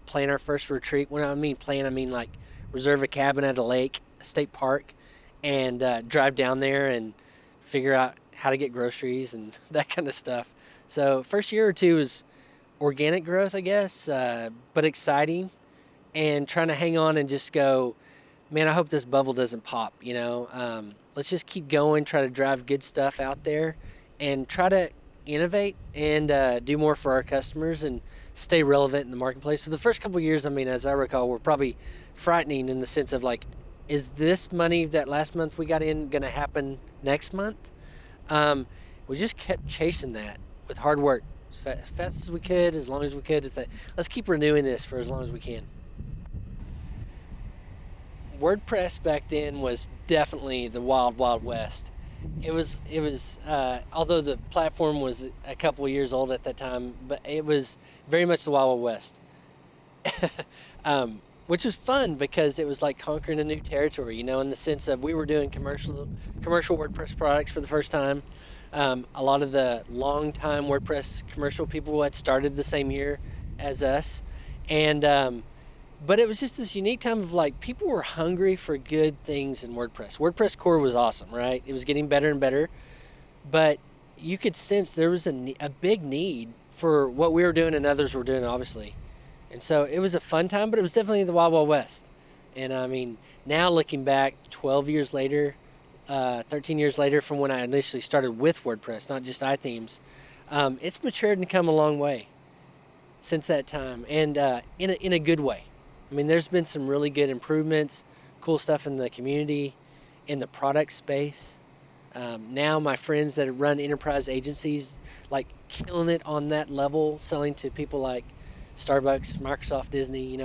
plan our first retreat. When I mean plan, I mean like reserve a cabin at a lake, a state park, and drive down there and figure out how to get groceries and that kind of stuff. So first year or two was organic growth, I guess, but exciting, and trying to hang on and just go, man, I hope this bubble doesn't pop, Let's just keep going, try to drive good stuff out there and try to innovate and do more for our customers and stay relevant in the marketplace. So the first couple of years, as I recall, were probably frightening in the sense of like, is this money that last month we got in going to happen next month? We just kept chasing that with hard work as fast as we could, as long as we could. Let's keep renewing this for as long as we can. WordPress back then was definitely the wild, wild west. It was although the platform was a couple of years old at that time, but it was very much the wild, wild west. Which was fun because it was like conquering a new territory, in the sense of we were doing commercial WordPress products for the first time. A lot of the long-time WordPress commercial people had started the same year as us, and but it was just this unique time of like people were hungry for good things in WordPress. WordPress core was awesome, right? It was getting better and better, but you could sense there was a big need for what we were doing and others were doing, obviously. And so it was a fun time, but it was definitely the Wild Wild West. And now looking back 12 years later, 13 years later from when I initially started with WordPress, not just iThemes, it's matured and come a long way since that time, and in a good way. There's been some really good improvements, cool stuff in the community, in the product space. Now my friends that run enterprise agencies, like killing it on that level, selling to people like Starbucks, Microsoft, Disney,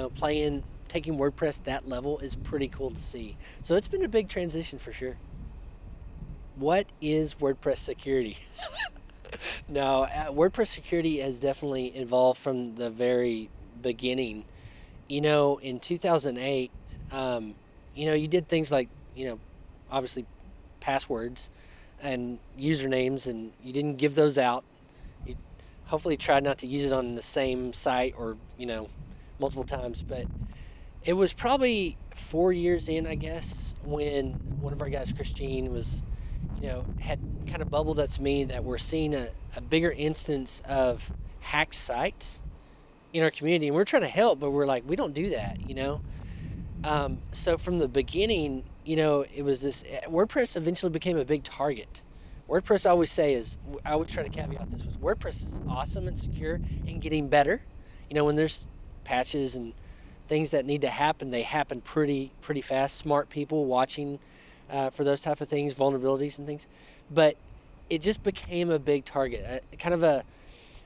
taking WordPress that level is pretty cool to see. So it's been a big transition for sure. What is WordPress security? No, WordPress security has definitely evolved from the very beginning. In 2008, you did things like, obviously passwords and usernames, and you didn't give those out. You hopefully tried not to use it on the same site or, multiple times. But it was probably 4 years in, I guess, when one of our guys, Christine, was, had kind of bubbled up to me that we're seeing a bigger instance of hacked sites in our community, and we're trying to help, but we're like, we don't do that, so from the beginning, it was this, WordPress eventually became a big target. WordPress, I always say, I always try to caveat this with WordPress is awesome and secure and getting better. When there's patches and things that need to happen, they happen pretty fast. Smart people watching for those type of things, vulnerabilities and things, but it just became a big target, kind of a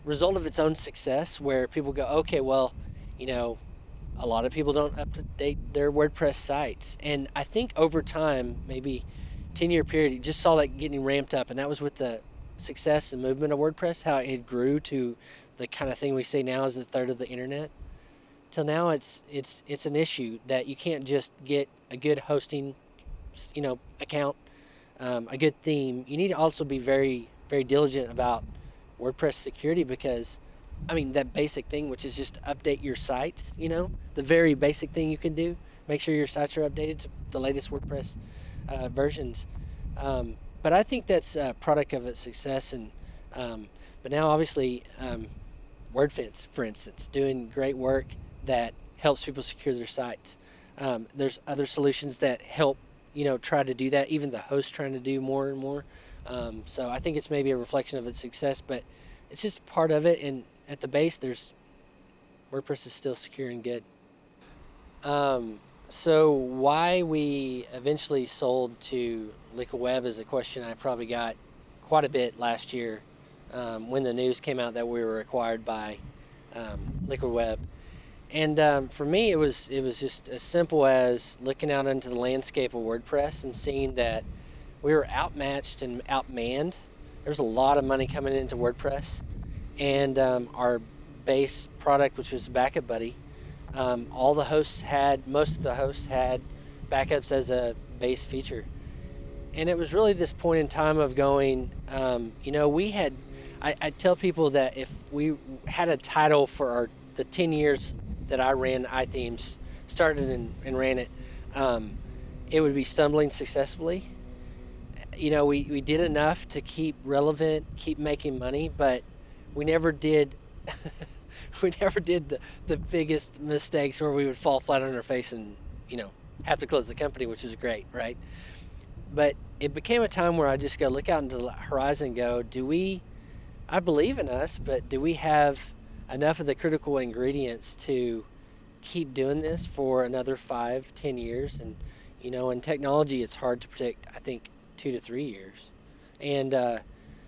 result of its own success, where people go, okay, well, a lot of people don't up-to-date their WordPress sites. And I think over time, maybe 10-year period, you just saw that getting ramped up. And that was with the success and movement of WordPress, how it grew to the kind of thing we say now is a third of the internet. Till now, it's an issue that you can't just get a good hosting, account, a good theme. You need to also be very, very diligent about WordPress security, because that basic thing, which is just update your sites, the very basic thing you can do, make sure your sites are updated to the latest WordPress versions. But I think that's a product of its success, and But now, obviously, Wordfence, for instance, doing great work that helps people secure their sites. There's other solutions that help, try to do that, even the host trying to do more and more. So I think it's maybe a reflection of its success, but it's just part of it. And at the base, WordPress is still secure and good. So why we eventually sold to Liquid Web is a question I probably got quite a bit last year when the news came out that we were acquired by Liquid Web. And for me, it was just as simple as looking out into the landscape of WordPress and seeing that we were outmatched and outmanned. There's a lot of money coming into WordPress, and our base product, which was Backup Buddy, most of the hosts had backups as a base feature. And it was really this point in time of going, I tell people that if we had a title for the 10 years that I ran iThemes, started and ran it, it would be Stumbling Successfully. We did enough to keep relevant, keep making money, but we never did the biggest mistakes where we would fall flat on our face and, have to close the company, which was great, right? But it became a time where I just go look out into the horizon and go, I believe in us, but do we have enough of the critical ingredients to keep doing this for another 5-10 years? And, in technology, it's hard to predict, I think, 2 to 3 years. And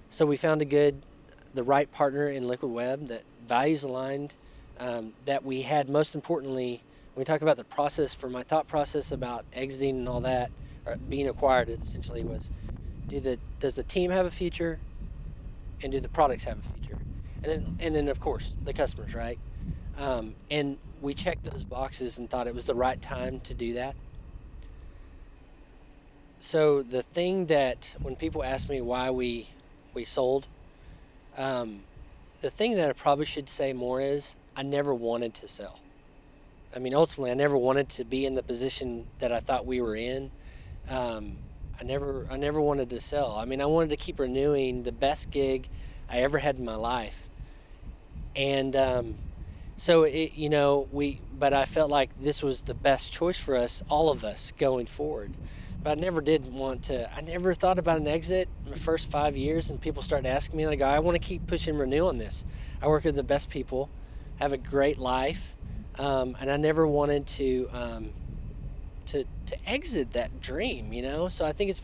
so we found the right partner in Liquid Web that values aligned, that we had, most importantly, when we talk about the process, for my thought process about exiting and all that, or being acquired, it essentially was, does the team have a future, and do the products have a future? And then of course, the customers, right? And we checked those boxes and thought it was the right time to do that. So the thing that, when people ask me why we sold, the thing that I probably should say more is, I never wanted to sell. I mean, ultimately, I never wanted to be in the position that I thought we were in. I never wanted to sell. I mean, I wanted to keep renewing the best gig I ever had in my life. And so but I felt like this was the best choice for us, all of us, going forward. But I never thought about an exit in the first 5 years, and people started asking me, and I go, I want to keep pushing renew on this. I work with the best people, have a great life, and I never wanted to exit that dream, So I think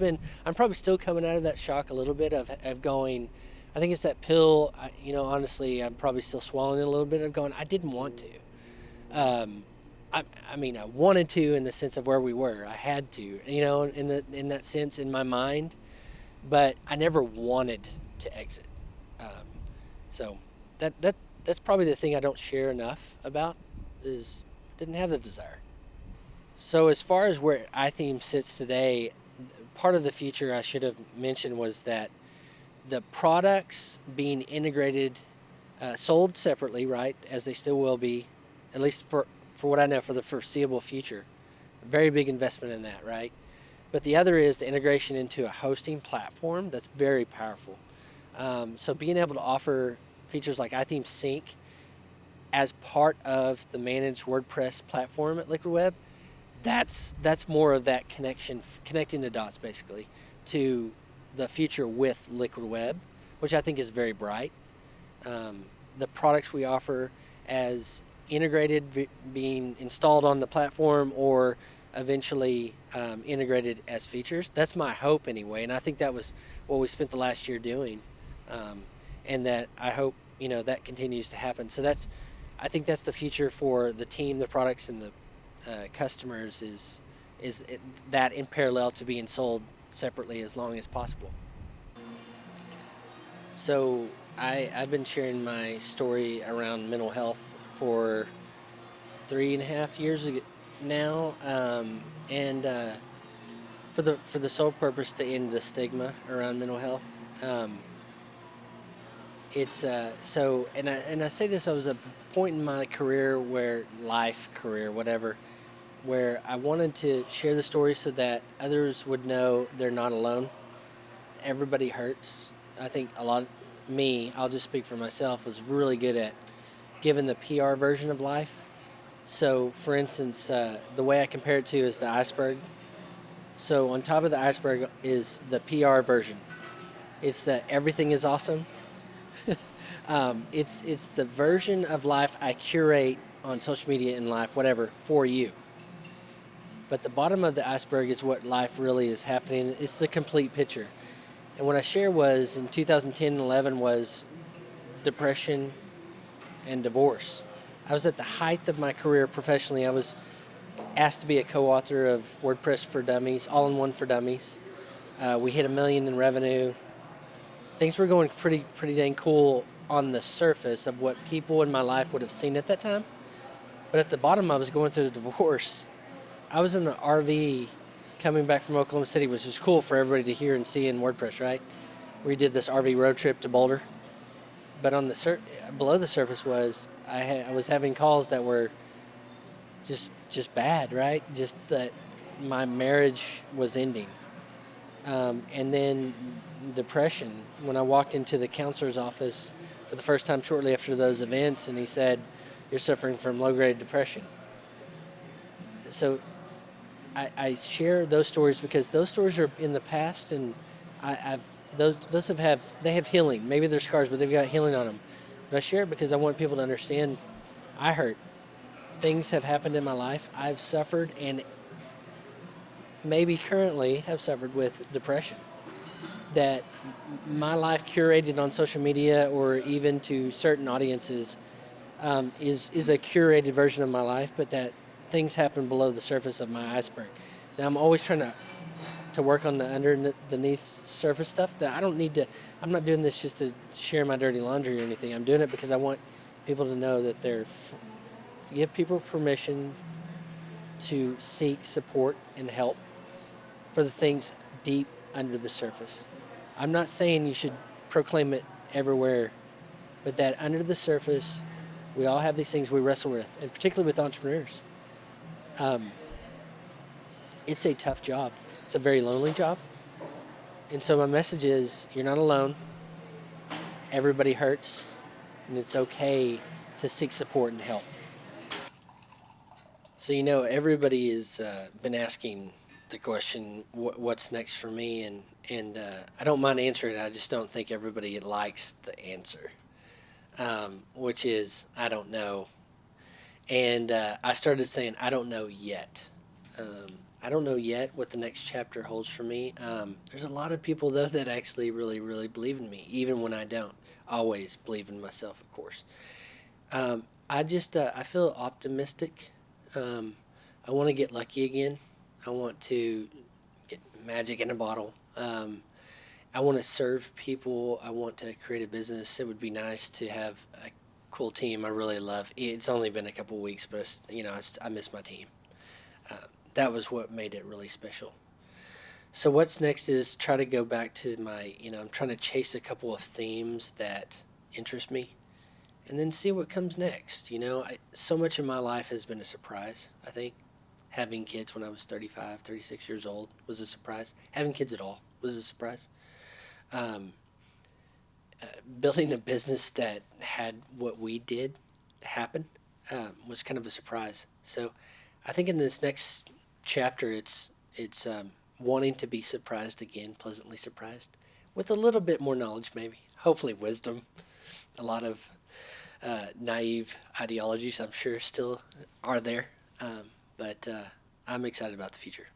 I'm probably still coming out of that shock a little bit of going, I think it's that pill, honestly, I'm probably still swallowing it a little bit of going, I didn't want to. I wanted to in the sense of where we were. I had to, in that sense in my mind, but I never wanted to exit. So that's probably the thing I don't share enough about, is I didn't have the desire. So as far as where iThemes sits today, part of the future I should have mentioned was that the products being integrated, sold separately, right, as they still will be, at least for what I know, for the foreseeable future. A very big investment in that, right? But the other is the integration into a hosting platform that's very powerful. So being able to offer features like iThemes Sync as part of the managed WordPress platform at Liquid Web, that's more of that connecting the dots, basically, to the future with Liquid Web, which I think is very bright. The products we offer as integrated, being installed on the platform, or eventually integrated as features. That's my hope anyway, and I think that was what we spent the last year doing, and that I hope that continues to happen. So I think that's the future for the team, the products, and the customers is that in parallel to being sold separately as long as possible. So I've been sharing my story around mental health for 3.5 years now, and for the sole purpose to end the stigma around mental health. It's so, and I say this, I was a point in my career where I wanted to share the story so that others would know they're not alone. Everybody hurts. I think a lot I'll just speak for myself, was really good at giving the PR version of life. So, for instance, the way I compare it to is the iceberg. So on top of the iceberg is the PR version. It's that everything is awesome. It's the version of life I curate on social media and life, whatever, for you. But the bottom of the iceberg is what life really is happening. It's the complete picture. And what I shared was in 2010 and 11 was depression and divorce. I was at the height of my career professionally. I was asked to be a co-author of WordPress for Dummies, All-in-One for Dummies. We hit $1 million in revenue. Things were going pretty dang cool on the surface of what people in my life would have seen at that time. But at the bottom, I was going through a divorce. I was in an RV coming back from Oklahoma City, which was cool for everybody to hear and see in WordPress, right? We did this RV road trip to Boulder. But on the below the surface was I was having calls that were just bad, right? Just that my marriage was ending. And then depression. When I walked into the counselor's office for the first time shortly after those events, and he said, "You're suffering from low-grade depression." So I share those stories because those stories are in the past, and those they have healing. Maybe they're scars, but they've got healing on them. But I share it because I want people to understand I hurt. Things have happened in my life. I've suffered and maybe currently have suffered with depression. That my life curated on social media or even to certain audiences is a curated version of my life, but that things happen below the surface of my iceberg. Now I'm always trying to work on the underneath surface stuff that I don't need to. I'm not doing this just to share my dirty laundry or anything. I'm doing it because I want people to know that to give people permission to seek support and help for the things deep under the surface. I'm not saying you should proclaim it everywhere, but that under the surface, we all have these things we wrestle with, and particularly with entrepreneurs. It's a tough job. It's a very lonely job. And so my message is, you're not alone. Everybody hurts, and it's okay to seek support and help. So, everybody has been asking the question, what's next for me? And I don't mind answering it. I just don't think everybody likes the answer, which is, I don't know. And I started saying, I don't know yet. I don't know yet what the next chapter holds for me. There's a lot of people, though, that actually really, really believe in me, even when I don't always believe in myself, of course. I feel optimistic. I want to get lucky again. I want to get magic in a bottle. I want to serve people. I want to create a business. It would be nice to have a cool team. I really love. It's only been a couple weeks, but I miss my team. That was what made it really special. So what's next is try to go back to my. I'm trying to chase a couple of themes that interest me, and then see what comes next. So much of my life has been a surprise. I think having kids when I was 35, 36 years old was a surprise. Having kids at all was a surprise. Building a business that had what we did happen was kind of a surprise. So I think in this next chapter, it's wanting to be surprised again, pleasantly surprised, with a little bit more knowledge maybe, hopefully wisdom. A lot of naive ideologies I'm sure still are there, but I'm excited about the future.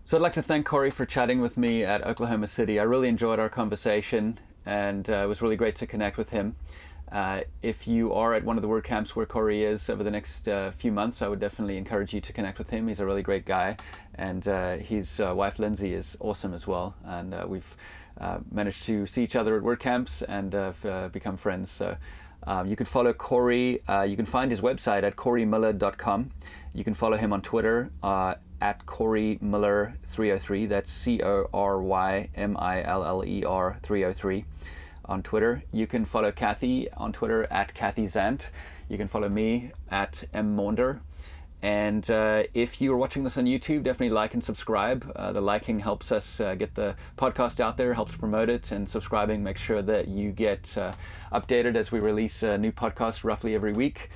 So I'd like to thank Cory for chatting with me at Oklahoma City. I really enjoyed our conversation, and it was really great to connect with him. If you are at one of the WordCamps where Cory is over the next few months, I would definitely encourage you to connect with him. He's a really great guy, and his wife Lindsay is awesome as well. And we've managed to see each other at WordCamps and have become friends. So you can follow Cory. You can find his website at corymiller.com. You can follow him on Twitter at Cory Miller 303. That's CORYMILLER 303 on Twitter. You can follow Kathy on Twitter at Kathy Zant. You can follow me at mmaunder. And if you're watching this on YouTube, definitely like and subscribe. The liking helps us get the podcast out there, helps promote it, and subscribing makes sure that you get updated as we release a new podcast roughly every week.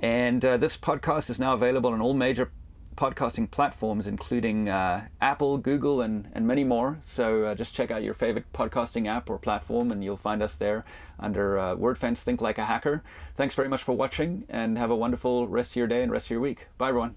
And this podcast is now available on all major podcasting platforms, including Apple, Google, and many more. So just check out your favorite podcasting app or platform, and you'll find us there under Wordfence Think Like a Hacker. Thanks very much for watching, and have a wonderful rest of your day and rest of your week. Bye, everyone.